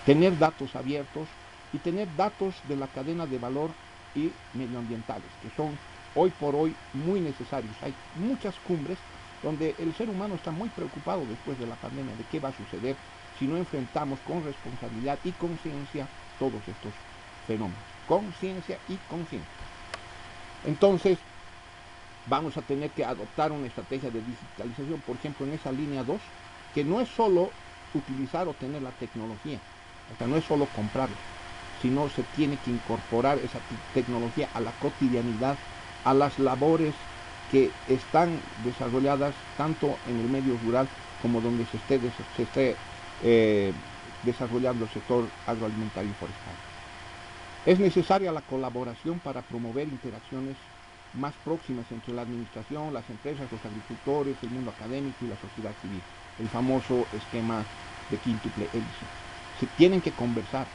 Tener datos abiertos y tener datos de la cadena de valor y medioambientales, que son hoy por hoy muy necesarios. Hay muchas cumbres donde el ser humano está muy preocupado después de la pandemia de qué va a suceder si no enfrentamos con responsabilidad y conciencia todos estos fenómenos. Conciencia y conciencia. Entonces, vamos a tener que adoptar una estrategia de digitalización, por ejemplo, en esa línea 2, que no es solo utilizar o tener la tecnología, o sea, no es solo comprarla, sino se tiene que incorporar esa tecnología a la cotidianidad, a las labores que están desarrolladas tanto en el medio rural como donde se esté desarrollando el sector agroalimentario y forestal. Es necesaria la colaboración para promover interacciones más próximas entre la administración, las empresas, los agricultores, el mundo académico y la sociedad civil, el famoso esquema de quíntuple hélice. Se tienen que conversar.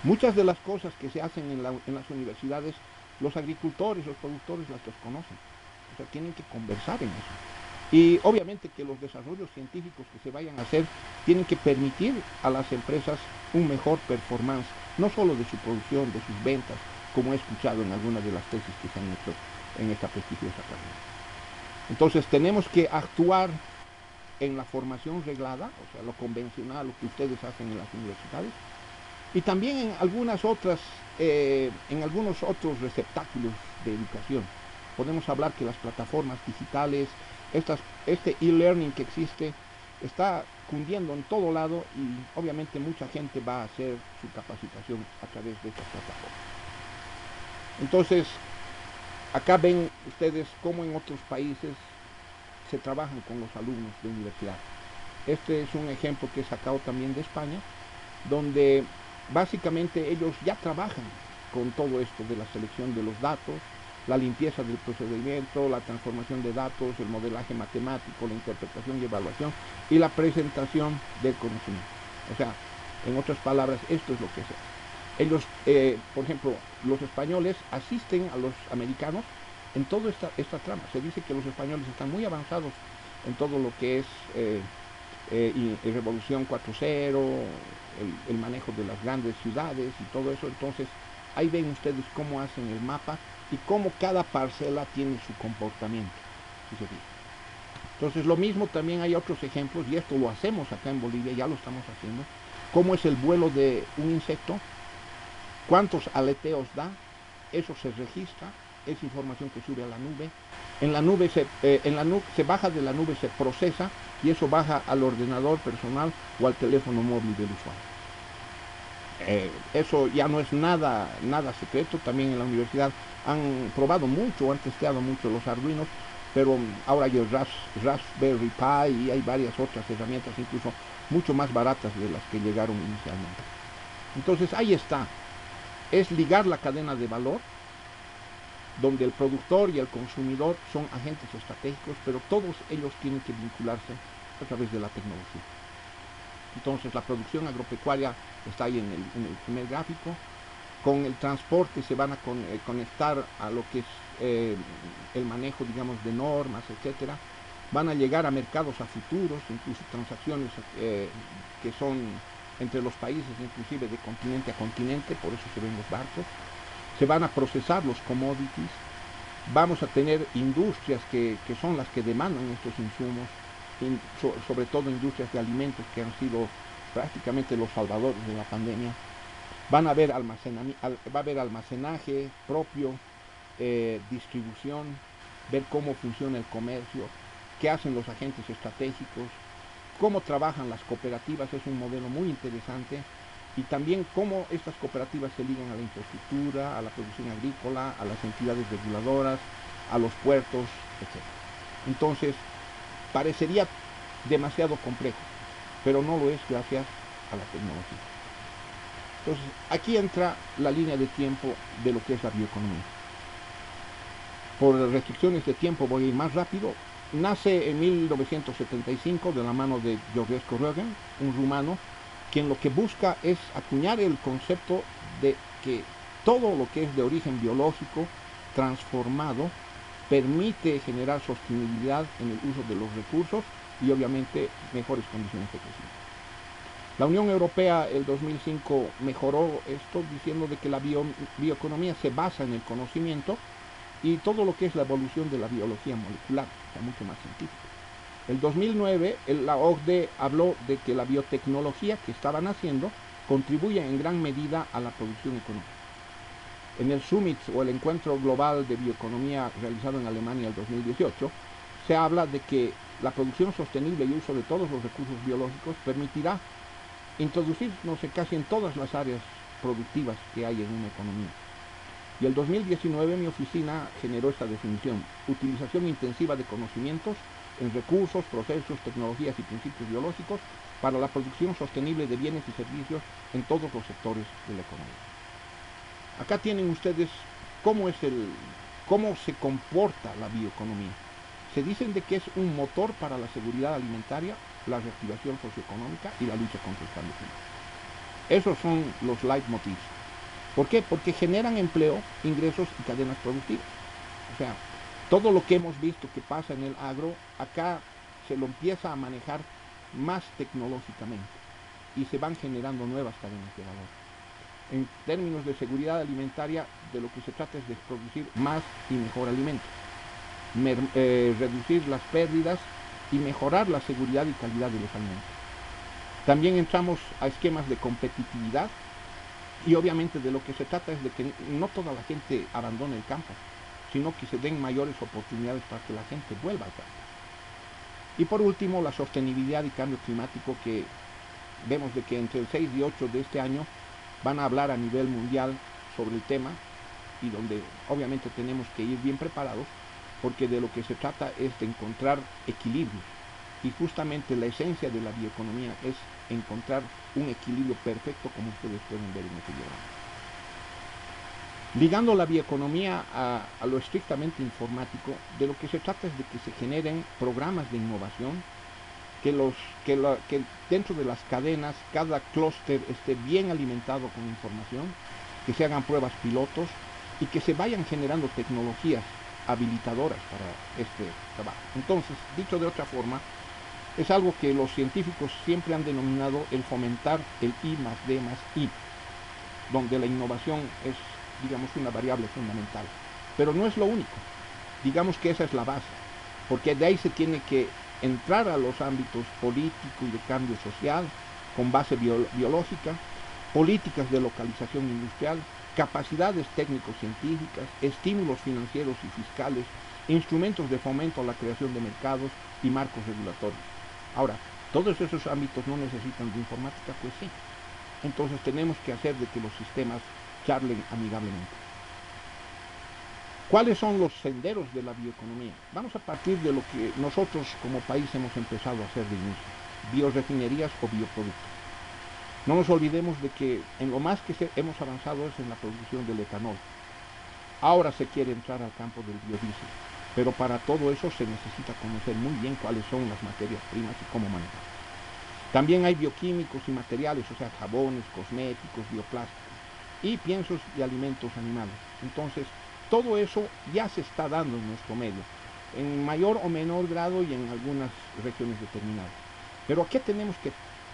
Muchas de las cosas que se hacen en las universidades, los agricultores, los productores las desconocen. O sea, tienen que conversar en eso. Y obviamente que los desarrollos científicos que se vayan a hacer tienen que permitir a las empresas un mejor performance, no solo de su producción, de sus ventas, como he escuchado en algunas de las tesis que se han hecho en esta prestigiosa carrera. Entonces tenemos que actuar en la formación reglada, o sea, lo convencional, lo que ustedes hacen en las universidades, y también en algunos otros receptáculos de educación. Podemos hablar que las plataformas digitales, este e-learning que existe, está cundiendo en todo lado y obviamente mucha gente va a hacer su capacitación a través de estas plataformas. Entonces, acá ven ustedes cómo en otros países se trabajan con los alumnos de universidad. Este es un ejemplo que he sacado también de España, donde básicamente ellos ya trabajan con todo esto de la selección de los datos, la limpieza del procedimiento, la transformación de datos, el modelaje matemático, la interpretación y evaluación y la presentación del conocimiento. O sea, en otras palabras, esto es lo que se hace. Ellos, por ejemplo, los españoles asisten a los americanos en toda esta trama. Se dice que los españoles están muy avanzados en todo lo que es y Revolución 4.0, el manejo de las grandes ciudades y todo eso. Entonces, ahí ven ustedes cómo hacen el mapa y cómo cada parcela tiene su comportamiento. ¿Sí se fijan? Entonces, lo mismo también hay otros ejemplos, y esto lo hacemos acá en Bolivia, ya lo estamos haciendo, cómo es el vuelo de un insecto, cuántos aleteos da, eso se registra, es información que sube a la nube. En la nube se baja de la nube, se procesa y eso baja al ordenador personal o al teléfono móvil del usuario. Eso ya no es nada secreto. También en la universidad han probado mucho, han testeado mucho los Arduinos, pero ahora hay el Raspberry Pi y hay varias otras herramientas, incluso mucho más baratas de las que llegaron inicialmente. Entonces ahí está, es ligar la cadena de valor, donde el productor y el consumidor son agentes estratégicos, pero todos ellos tienen que vincularse a través de la tecnología. Entonces la producción agropecuaria está ahí en el primer gráfico. Con el transporte se van a conectar a lo que es el manejo, digamos, de normas, etcétera. Van a llegar a mercados a futuros, incluso transacciones que son entre los países, inclusive de continente a continente, por eso se ven los barcos. Se van a procesar los commodities, vamos a tener industrias que son las que demandan estos insumos, sobre todo industrias de alimentos que han sido prácticamente los salvadores de la pandemia. Va a haber almacenaje propio, distribución, ver cómo funciona el comercio, qué hacen los agentes estratégicos, cómo trabajan las cooperativas, es un modelo muy interesante. Y también cómo estas cooperativas se ligan a la infraestructura, a la producción agrícola, a las entidades reguladoras, a los puertos, etc. Entonces, parecería demasiado complejo, pero no lo es gracias a la tecnología. Entonces, aquí entra la línea de tiempo de lo que es la bioeconomía. Por restricciones de tiempo voy a ir más rápido. Nace en 1975 de la mano de Georgescu Roegen, un rumano, quien lo que busca es acuñar el concepto de que todo lo que es de origen biológico transformado permite generar sostenibilidad en el uso de los recursos y obviamente mejores condiciones de crecimiento. La Unión Europea el 2005 mejoró esto diciendo de que la bioeconomía se basa en el conocimiento y todo lo que es la evolución de la biología molecular, o sea, mucho más científico. El 2009 la OCDE habló de que la biotecnología que estaban haciendo contribuye en gran medida a la producción económica. En el Summit o el Encuentro Global de Bioeconomía realizado en Alemania el 2018, se habla de que la producción sostenible y uso de todos los recursos biológicos permitirá introducir, no sé, casi en todas las áreas productivas que hay en una economía. Y el 2019 mi oficina generó esta definición: utilización intensiva de conocimientos en recursos, procesos, tecnologías y principios biológicos para la producción sostenible de bienes y servicios en todos los sectores de la economía. Acá tienen ustedes cómo se comporta la bioeconomía. Se dicen de que es un motor para la seguridad alimentaria, la reactivación socioeconómica y la lucha contra el cambio climático. Esos son los leitmotivs. ¿Por qué? Porque generan empleo, ingresos y cadenas productivas. O sea, todo lo que hemos visto que pasa en el agro, acá se lo empieza a manejar más tecnológicamente y se van generando nuevas cadenas de valor. En términos de seguridad alimentaria, de lo que se trata es de producir más y mejor alimento, reducir las pérdidas y mejorar la seguridad y calidad de los alimentos. También entramos a esquemas de competitividad y obviamente de lo que se trata es de que no toda la gente abandone el campo, sino que se den mayores oportunidades para que la gente vuelva al campo. Y por último, la sostenibilidad y cambio climático, que vemos de que entre el 6 y 8 de este año van a hablar a nivel mundial sobre el tema, y donde obviamente tenemos que ir bien preparados, porque de lo que se trata es de encontrar equilibrios. Y justamente la esencia de la bioeconomía es encontrar un equilibrio perfecto, como ustedes pueden ver en este diagrama. Ligando la bioeconomía a lo estrictamente informático, de lo que se trata es de que se generen programas de innovación, que dentro de las cadenas cada clúster esté bien alimentado con información, que se hagan pruebas pilotos y que se vayan generando tecnologías habilitadoras para este trabajo. Entonces, dicho de otra forma, es algo que los científicos siempre han denominado el fomentar el I más D más I, donde la innovación es, digamos, una variable fundamental. Pero no es lo único. Digamos que esa es la base, porque de ahí se tiene que entrar a los ámbitos político y de cambio social, con base biológica, políticas de localización industrial, capacidades técnico-científicas, estímulos financieros y fiscales, instrumentos de fomento a la creación de mercados y marcos regulatorios. Ahora, todos esos ámbitos no necesitan de informática, pues sí. Entonces tenemos que hacer de que los sistemas charlen amigablemente. ¿Cuáles son los senderos de la bioeconomía? Vamos a partir de lo que nosotros como país hemos empezado a hacer de inicio, biorefinerías o bioproductos. No nos olvidemos de que en lo más que hemos avanzado es en la producción del etanol. Ahora se quiere entrar al campo del biodiesel, pero para todo eso se necesita conocer muy bien cuáles son las materias primas y cómo manejar. También hay bioquímicos y materiales, o sea, jabones, cosméticos, bioplásticos y piensos y alimentos animales. Entonces, todo eso ya se está dando en nuestro medio, en mayor o menor grado y en algunas regiones determinadas. Pero ¿a qué tenemos que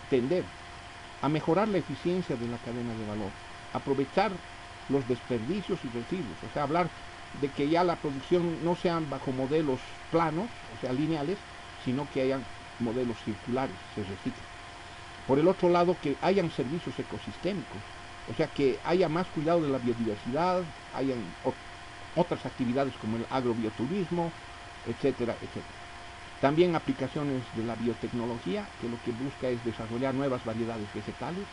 tender? A mejorar la eficiencia de la cadena de valor, aprovechar los desperdicios y residuos, o sea, hablar de que ya la producción no sean bajo modelos planos, o sea, lineales, sino que hayan modelos circulares, se reciclen. Por el otro lado, que hayan servicios ecosistémicos, o sea, que haya más cuidado de la biodiversidad, hayan otras actividades como el agrobioturismo, etcétera, etcétera. También aplicaciones de la biotecnología, que lo que busca es desarrollar nuevas variedades vegetales,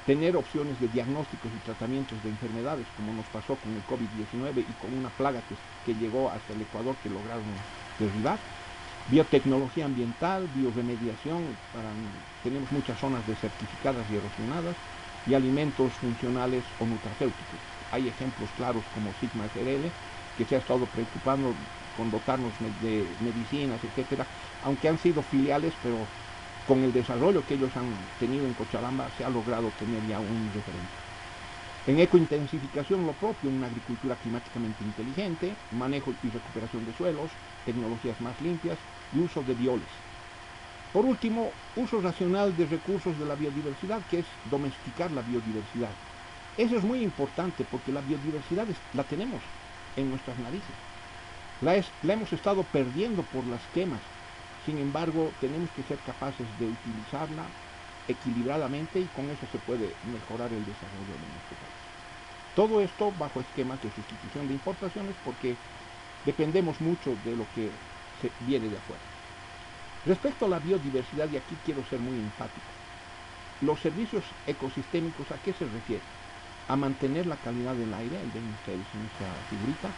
tener opciones de diagnósticos y tratamientos de enfermedades, como nos pasó con el COVID-19 y con una plaga que llegó hasta el Ecuador que lograron derribar. Biotecnología ambiental, bioremediación, tenemos muchas zonas desertificadas y erosionadas, y alimentos funcionales o nutracéuticos. Hay ejemplos claros como Sigma SRL, que se ha estado preocupando con dotarnos de medicinas, etcétera, aunque han sido filiales, pero con el desarrollo que ellos han tenido en Cochabamba se ha logrado tener ya un referente. En ecointensificación lo propio, una agricultura climáticamente inteligente, manejo y recuperación de suelos, tecnologías más limpias y uso de bioles. Por último, uso racional de recursos de la biodiversidad, que es domesticar la biodiversidad. Eso es muy importante porque la biodiversidad la tenemos en nuestras narices. La hemos estado perdiendo por las quemas. Sin embargo, tenemos que ser capaces de utilizarla equilibradamente y con eso se puede mejorar el desarrollo de nuestro país. Todo esto bajo esquemas de sustitución de importaciones porque dependemos mucho de lo que viene de afuera. Respecto a la biodiversidad, y aquí quiero ser muy enfático, los servicios ecosistémicos, ¿a qué se refiere? A mantener la calidad del aire, ven ustedes en esta figurita,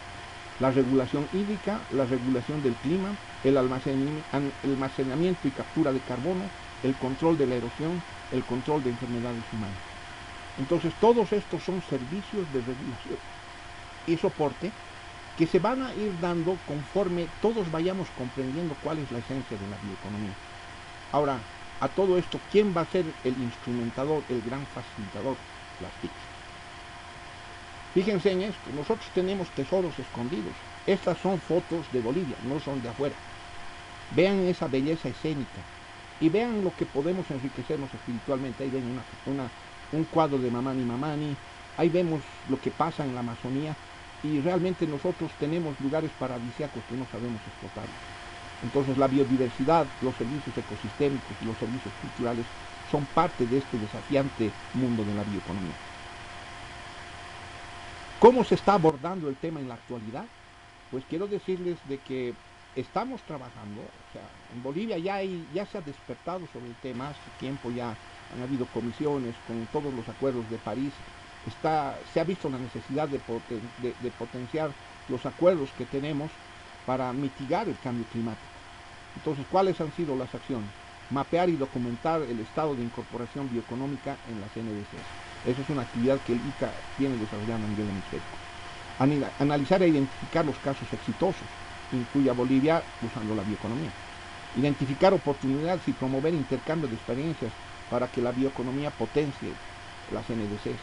la regulación hídrica, la regulación del clima, el almacenamiento y captura de carbono, el control de la erosión, el control de enfermedades humanas. Entonces, todos estos son servicios de regulación y soporte que se van a ir dando conforme todos vayamos comprendiendo cuál es la esencia de la bioeconomía. Ahora, a todo esto, ¿quién va a ser el instrumentador, el gran facilitador? Las TIC. Fíjense en esto, nosotros tenemos tesoros escondidos. Estas son fotos de Bolivia, no son de afuera. Vean esa belleza escénica y vean lo que podemos enriquecernos espiritualmente. Ahí ven un cuadro de Mamani Mamani, ahí vemos lo que pasa en la Amazonía y realmente nosotros tenemos lugares paradisíacos que no sabemos explotar. Entonces la biodiversidad, los servicios ecosistémicos y los servicios culturales son parte de este desafiante mundo de la bioeconomía. ¿Cómo se está abordando el tema en la actualidad? Pues quiero decirles de que estamos trabajando, o sea, en Bolivia ya se ha despertado sobre el tema, hace tiempo ya han habido comisiones con todos los acuerdos de París, se ha visto la necesidad de potenciar los acuerdos que tenemos para mitigar el cambio climático. Entonces, ¿cuáles han sido las acciones? Mapear y documentar el estado de incorporación bioeconómica en las NDCs. Esa es una actividad que el ICA viene desarrollando a nivel hemisférico. Analizar e identificar los casos exitosos, incluye a Bolivia usando la bioeconomía. Identificar oportunidades y promover intercambio de experiencias para que la bioeconomía potencie las NDCs.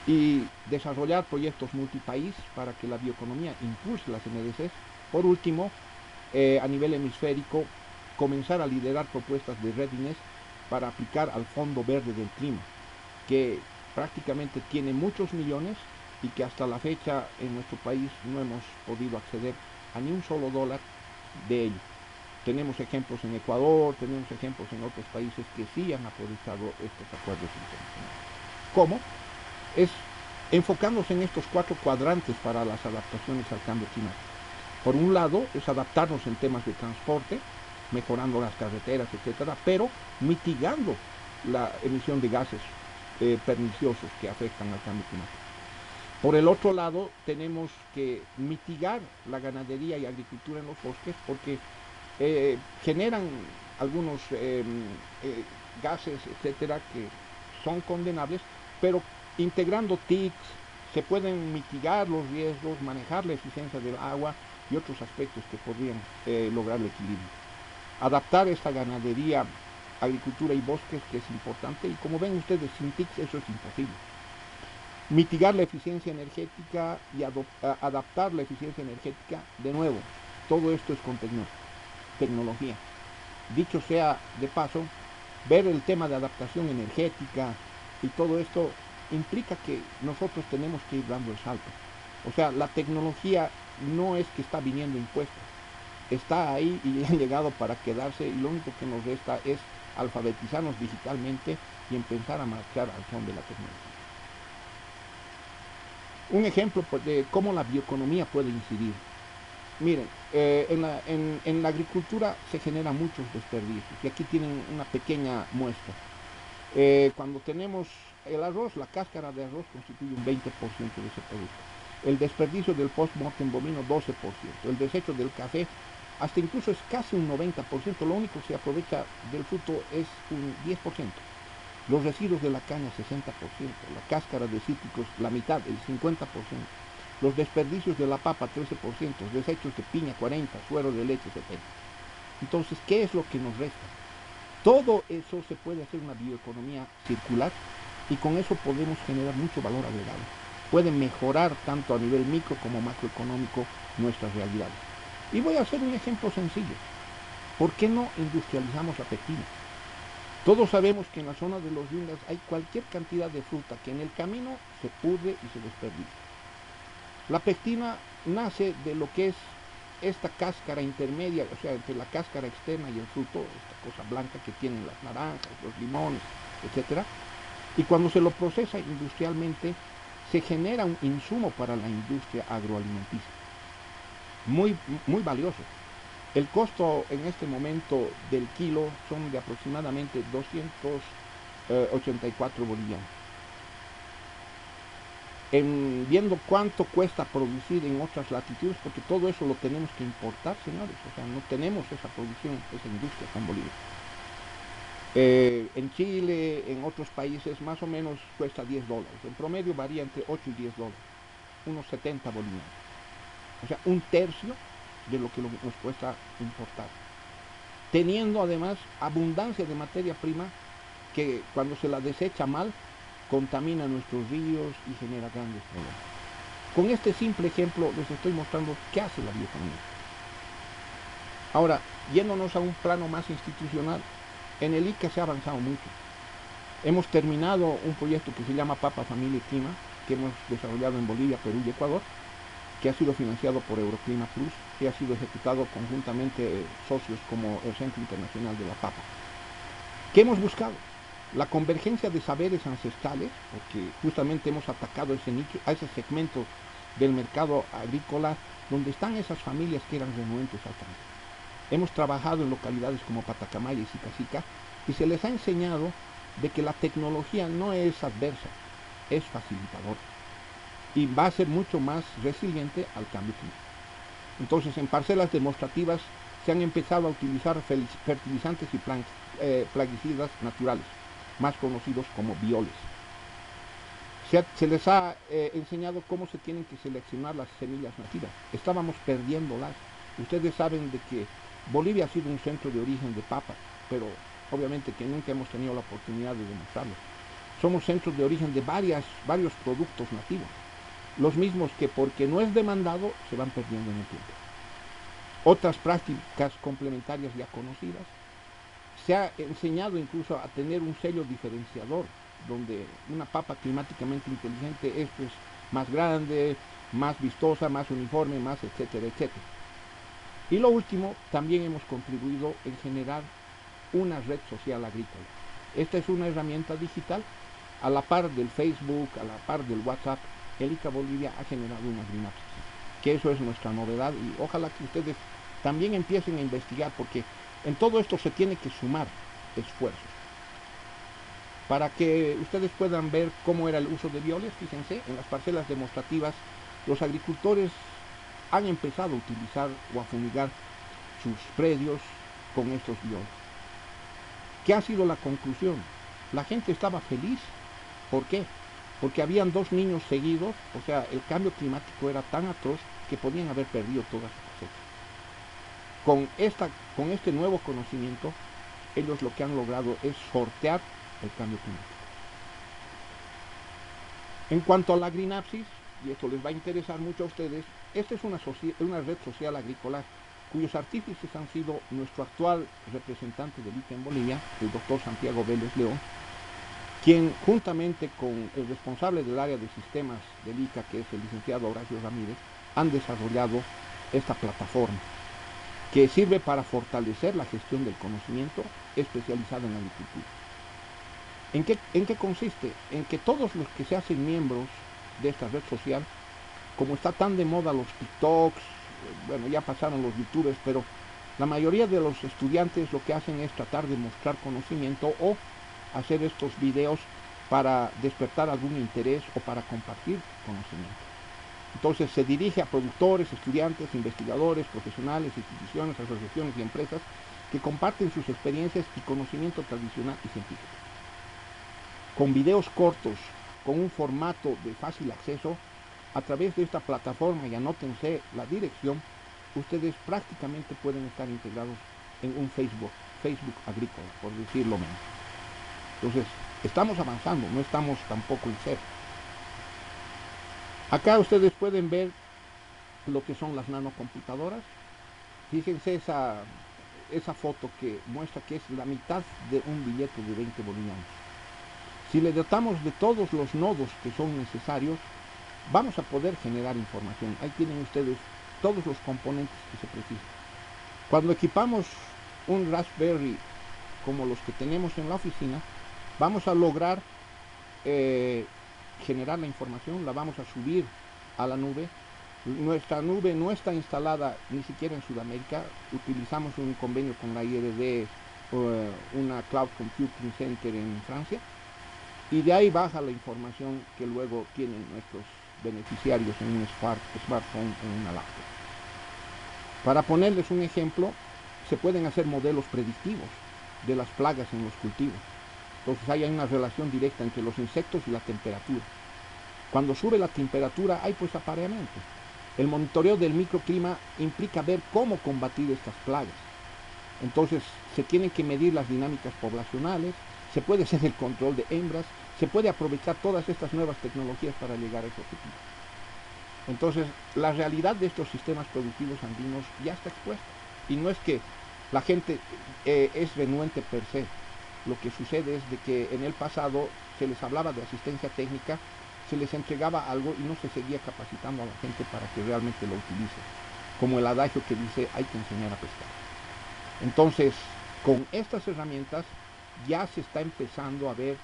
y desarrollar proyectos multipaís para que la bioeconomía impulse las NDCs. Por último, a nivel hemisférico, comenzar a liderar propuestas de readiness para aplicar al Fondo Verde del Clima, que prácticamente tiene muchos millones y que hasta la fecha en nuestro país no hemos podido acceder a ni un solo dólar de ello. Tenemos ejemplos en Ecuador, tenemos ejemplos en otros países que sí han aprovechado estos acuerdos internacionales. ¿Cómo? Es enfocándose en estos 4 cuadrantes para las adaptaciones al cambio climático. Por un lado, es adaptarnos en temas de transporte, mejorando las carreteras, etcétera, pero mitigando la emisión de gases perniciosos que afectan al cambio climático. Por el otro lado, tenemos que mitigar la ganadería y agricultura en los bosques porque generan algunos gases, etcétera, que son condenables, pero integrando TICs se pueden mitigar los riesgos, manejar la eficiencia del agua y otros aspectos que podrían lograr el equilibrio. Adaptar esta ganadería, agricultura y bosques, que es importante, y como ven ustedes, sin TICs eso es imposible. Mitigar la eficiencia energética y adaptar la eficiencia energética, de nuevo, todo esto es con tecnología. Dicho sea de paso, ver el tema de adaptación energética y todo esto implica que nosotros tenemos que ir dando el salto. O sea, la tecnología no es que está viniendo impuesta, está ahí y han llegado para quedarse, y lo único que nos resta es alfabetizarnos digitalmente y empezar a marchar al son de la tecnología. Un ejemplo de cómo la bioeconomía puede incidir. Miren, en la agricultura se generan muchos desperdicios y aquí tienen una pequeña muestra. Cuando tenemos el arroz, la cáscara de arroz constituye un 20% de ese producto. El desperdicio del post-mortem bovino, 12%. El desecho del café, hasta incluso es casi un 90%. Lo único que se aprovecha del fruto es un 10%. Los residuos de la caña, 60%. La cáscara de cítricos, la mitad, el 50%. Los desperdicios de la papa, 13%. Desechos de piña, 40%. Suero de leche, 70%. Entonces, ¿qué es lo que nos resta? Todo eso se puede hacer una bioeconomía circular y con eso podemos generar mucho valor agregado. Puede mejorar tanto a nivel micro como macroeconómico nuestras realidades. Y voy a hacer un ejemplo sencillo. ¿Por qué no industrializamos la pectina? Todos sabemos que en la zona de los yungas hay cualquier cantidad de fruta que en el camino se pudre y se desperdicia. La pectina nace de lo que es esta cáscara intermedia, o sea, entre la cáscara externa y el fruto, esta cosa blanca que tienen las naranjas, los limones, etc. Y cuando se lo procesa industrialmente, se genera un insumo para la industria agroalimenticia, muy, muy valioso. El costo en este momento del kilo son de aproximadamente 284 bolivianos. Viendo cuánto cuesta producir en otras latitudes, porque todo eso lo tenemos que importar, señores, o sea, no tenemos esa producción, esa industria acá en Bolivia. En Chile, en otros países, más o menos cuesta $10. En promedio varía entre 8 y $10, unos 70 bolivianos. O sea, un tercio de lo que nos cuesta importar. Teniendo además abundancia de materia prima que cuando se la desecha mal, contamina nuestros ríos y genera grandes problemas. Con este simple ejemplo les estoy mostrando qué hace la bioeconomía. Ahora, yéndonos a un plano más institucional, en el ICA se ha avanzado mucho. Hemos terminado un proyecto que se llama Papa, Familia y Clima, que hemos desarrollado en Bolivia, Perú y Ecuador, que ha sido financiado por Euroclima Plus y ha sido ejecutado conjuntamente socios como el Centro Internacional de la Papa. ¿Qué hemos buscado? La convergencia de saberes ancestrales, porque justamente hemos atacado ese nicho, a ese segmento del mercado agrícola donde están esas familias que eran renuentes al campo. Hemos trabajado en localidades como Patacamaya y Sicacica y se les ha enseñado de que la tecnología no es adversa, es facilitadora y va a ser mucho más resiliente al cambio climático. Entonces, en parcelas demostrativas se han empezado a utilizar fertilizantes y plaguicidas naturales, más conocidos como bioles. Se les ha enseñado cómo se tienen que seleccionar las semillas nativas. Estábamos perdiéndolas. Ustedes saben de que Bolivia ha sido un centro de origen de papa, pero obviamente que nunca hemos tenido la oportunidad de demostrarlo. somos centros de origen de varios productos nativos, los mismos que porque no es demandado se van perdiendo en el tiempo. Otras prácticas complementarias ya conocidas, se ha enseñado incluso a tener un sello diferenciador, donde una papa climáticamente inteligente es pues más grande, más vistosa, más uniforme, más etcétera, etcétera. Y lo último, también hemos contribuido en generar una red social agrícola. Esta es una herramienta digital, a la par del Facebook, a la par del WhatsApp. El ICA Bolivia ha generado una GreenApps, que eso es nuestra novedad, y ojalá que ustedes también empiecen a investigar, porque en todo esto se tiene que sumar esfuerzos. Para que ustedes puedan ver cómo era el uso de violes, fíjense, en las parcelas demostrativas los agricultores han empezado a utilizar o a fumigar sus predios con estos violes. ¿Qué ha sido la conclusión? La gente estaba feliz. ¿Por qué? Porque habían 2 niños seguidos, o sea, el cambio climático era tan atroz que podían haber perdido toda su cosecha. Con este nuevo conocimiento, ellos lo que han logrado es sortear el cambio climático. En cuanto a la GreenApps, y esto les va a interesar mucho a ustedes, esta es una red social agrícola cuyos artífices han sido nuestro actual representante del ICA en Bolivia, el doctor Santiago Vélez León, quien juntamente con el responsable del área de sistemas del ICA, que es el licenciado Horacio Ramírez, han desarrollado esta plataforma que sirve para fortalecer la gestión del conocimiento especializado en la agricultura. ¿En qué consiste? En que todos los que se hacen miembros de esta red social, como está tan de moda los TikToks, bueno, ya pasaron los YouTubers, pero la mayoría de los estudiantes lo que hacen es tratar de mostrar conocimiento o hacer estos videos para despertar algún interés o para compartir conocimiento. Entonces se dirige a productores, estudiantes, investigadores, profesionales, instituciones, asociaciones y empresas que comparten sus experiencias y conocimiento tradicional y científico. Con videos cortos, con un formato de fácil acceso, a través de esta plataforma, y anótense la dirección, ustedes prácticamente pueden estar integrados en un Facebook agrícola, por decirlo menos. Entonces, estamos avanzando, no estamos tampoco en cero. Acá ustedes pueden ver lo que son las nanocomputadoras. Fíjense esa foto que muestra que es la mitad de un billete de 20 bolivianos. Si le dotamos de todos los nodos que son necesarios, vamos a poder generar información. Ahí tienen ustedes todos los componentes que se precisan. Cuando equipamos un Raspberry como los que tenemos en la oficina, vamos a lograr generar la información, la vamos a subir a la nube. Nuestra nube no está instalada ni siquiera en Sudamérica, utilizamos un convenio con la IRD, una Cloud Computing Center en Francia, y de ahí baja la información que luego tienen nuestros beneficiarios en un smartphone, en una laptop. Para ponerles un ejemplo, se pueden hacer modelos predictivos de las plagas en los cultivos. Entonces hay una relación directa entre los insectos y la temperatura. Cuando sube la temperatura hay pues apareamiento. El monitoreo del microclima implica ver cómo combatir estas plagas. Entonces se tienen que medir las dinámicas poblacionales, se puede hacer el control de hembras, se puede aprovechar todas estas nuevas tecnologías para llegar a ese objetivo. Entonces la realidad de estos sistemas productivos andinos ya está expuesta. Y no es que la gente es renuente per se. Lo que sucede es de que en el pasado se les hablaba de asistencia técnica, se les entregaba algo y no se seguía capacitando a la gente para que realmente lo utilice. Como el adagio que dice, hay que enseñar a pescar. Entonces, con estas herramientas ya se está empezando a ver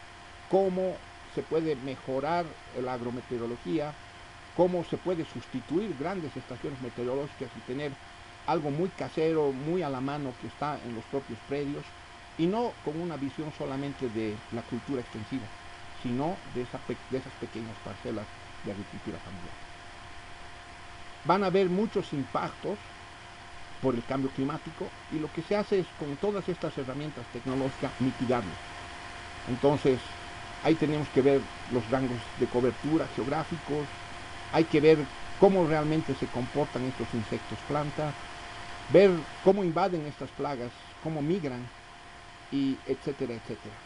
cómo se puede mejorar la agrometeorología, cómo se puede sustituir grandes estaciones meteorológicas y tener algo muy casero, muy a la mano que está en los propios predios, y no con una visión solamente de la cultura extensiva, sino de esas pequeñas parcelas de agricultura familiar. Van a haber muchos impactos por el cambio climático y lo que se hace es con todas estas herramientas tecnológicas mitigarlos. Entonces ahí tenemos que ver los rangos de cobertura geográficos, hay que ver cómo realmente se comportan estos insectos planta, ver cómo invaden estas plagas, cómo migran, y etcétera, etcétera.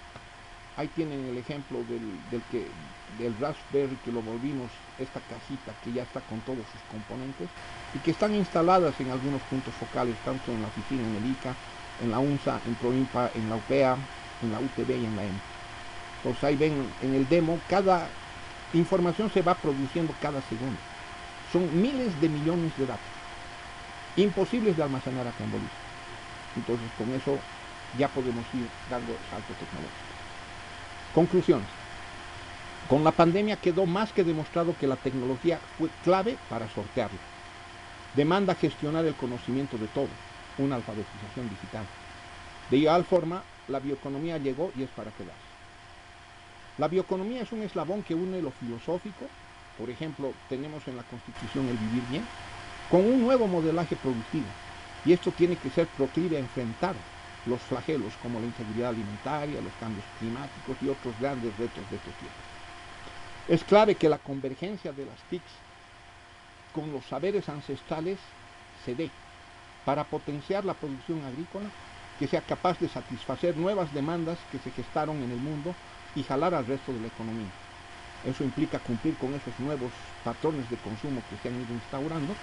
Ahí tienen el ejemplo del Raspberry, que lo volvimos esta cajita que ya está con todos sus componentes y que están instaladas en algunos puntos focales, tanto en la oficina, en el ICA, en la UNSA, en PROINPA, en la UPEA, en la UTB y en la EM. Entonces ahí ven en el demo, cada información se va produciendo cada segundo. Son miles de millones de datos, imposibles de almacenar acá en Bolivia. Entonces con eso ya podemos ir dando el salto tecnológico. Conclusiones. Con la pandemia quedó más que demostrado que la tecnología fue clave para sortearlo. Demanda gestionar el conocimiento de todos, una alfabetización digital. De igual forma, la bioeconomía llegó y es para quedarse. La bioeconomía es un eslabón que une lo filosófico, por ejemplo, tenemos en la Constitución el vivir bien, con un nuevo modelaje productivo. Y esto tiene que ser proclive a enfrentar los flagelos como la inseguridad alimentaria, los cambios climáticos y otros grandes retos de estos tiempos. Es clave que la convergencia de las TICs con los saberes ancestrales se dé para potenciar la producción agrícola que sea capaz de satisfacer nuevas demandas que se gestaron en el mundo y jalar al resto de la economía. Eso implica cumplir con esos nuevos patrones de consumo que se han ido instaurando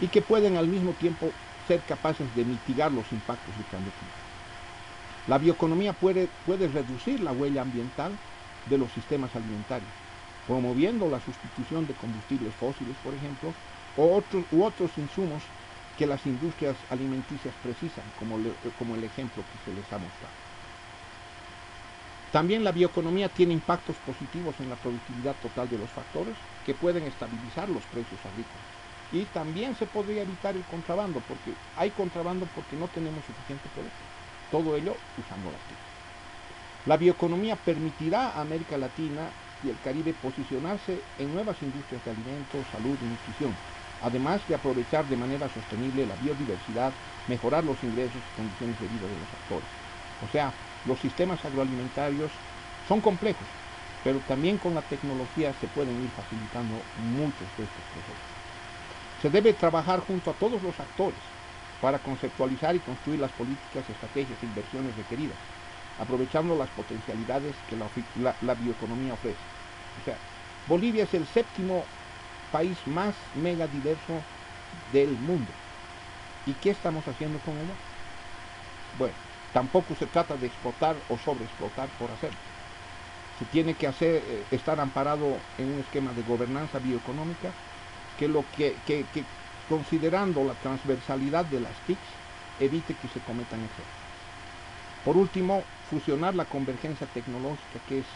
y que pueden al mismo tiempo ser capaces de mitigar los impactos del cambio climático. La bioeconomía puede reducir la huella ambiental de los sistemas alimentarios, promoviendo la sustitución de combustibles fósiles, por ejemplo, u otros insumos que las industrias alimenticias precisan, como el ejemplo que se les ha mostrado. También la bioeconomía tiene impactos positivos en la productividad total de los factores que pueden estabilizar los precios agrícolas. Y también se podría evitar el contrabando, porque hay contrabando porque no tenemos suficiente producto. Todo ello usando las TIC. La bioeconomía permitirá a América Latina y el Caribe posicionarse en nuevas industrias de alimentos, salud y nutrición, además de aprovechar de manera sostenible la biodiversidad, mejorar los ingresos y condiciones de vida de los actores. O sea, los sistemas agroalimentarios son complejos, pero también con la tecnología se pueden ir facilitando muchos de estos procesos. Se debe trabajar junto a todos los actores para conceptualizar y construir las políticas, estrategias e inversiones requeridas, aprovechando las potencialidades que la bioeconomía ofrece. O sea, Bolivia es el séptimo país más mega diverso del mundo. ¿Y qué estamos haciendo con ello? Bueno, tampoco se trata de explotar o sobreexplotar por hacerlo. Se tiene que estar amparado en un esquema de gobernanza bioeconómica que considerando la transversalidad de las TICs, evite que se cometan excesos. Por último, fusionar la convergencia tecnológica, que es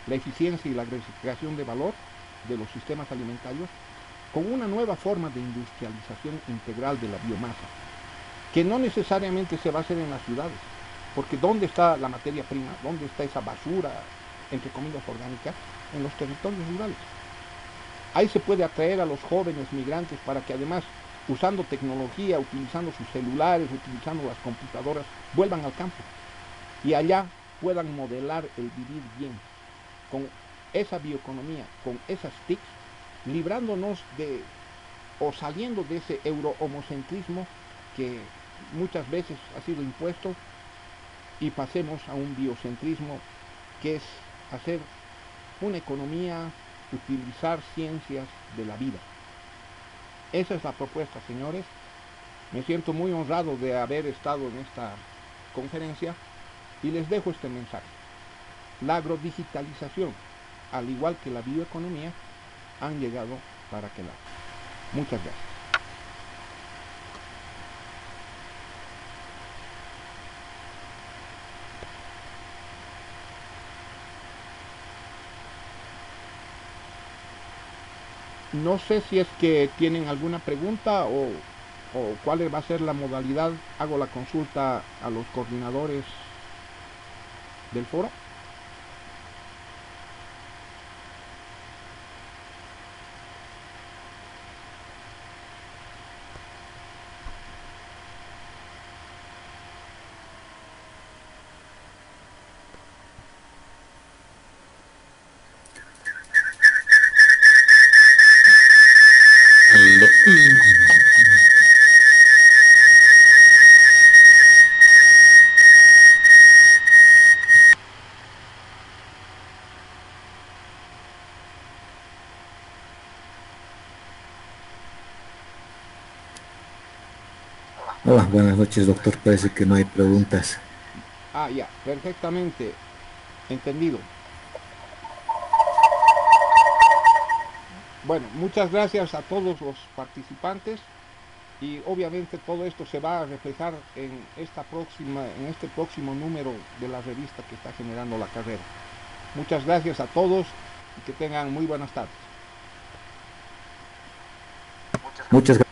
la eficiencia y la agregación de valor de los sistemas alimentarios, con una nueva forma de industrialización integral de la biomasa, que no necesariamente se va a hacer en las ciudades, porque ¿dónde está la materia prima? ¿Dónde está esa basura, entre comillas, orgánica? En los territorios rurales. Ahí se puede atraer a los jóvenes migrantes para que además, usando tecnología, utilizando sus celulares, utilizando las computadoras, vuelvan al campo y allá puedan modelar el vivir bien con esa bioeconomía, con esas TICs, librándonos o saliendo de ese eurohomocentrismo que muchas veces ha sido impuesto y pasemos a un biocentrismo, que es hacer una economía, utilizar ciencias de la vida. Esa es la propuesta, señores. Me siento muy honrado de haber estado en esta conferencia y les dejo este mensaje. La agrodigitalización, al igual que la bioeconomía, han llegado para quedarse. Muchas gracias. No sé si es que tienen alguna pregunta o cuál va a ser la modalidad. Hago la consulta a los coordinadores del foro.
Hola, buenas noches, doctor. Parece que no hay preguntas.
Ah, ya, perfectamente entendido. Bueno, muchas gracias a todos los participantes y obviamente todo esto se va a reflejar en este próximo número de la revista que está generando la carrera. Muchas gracias a todos y que tengan muy buenas tardes.
Muchas gracias.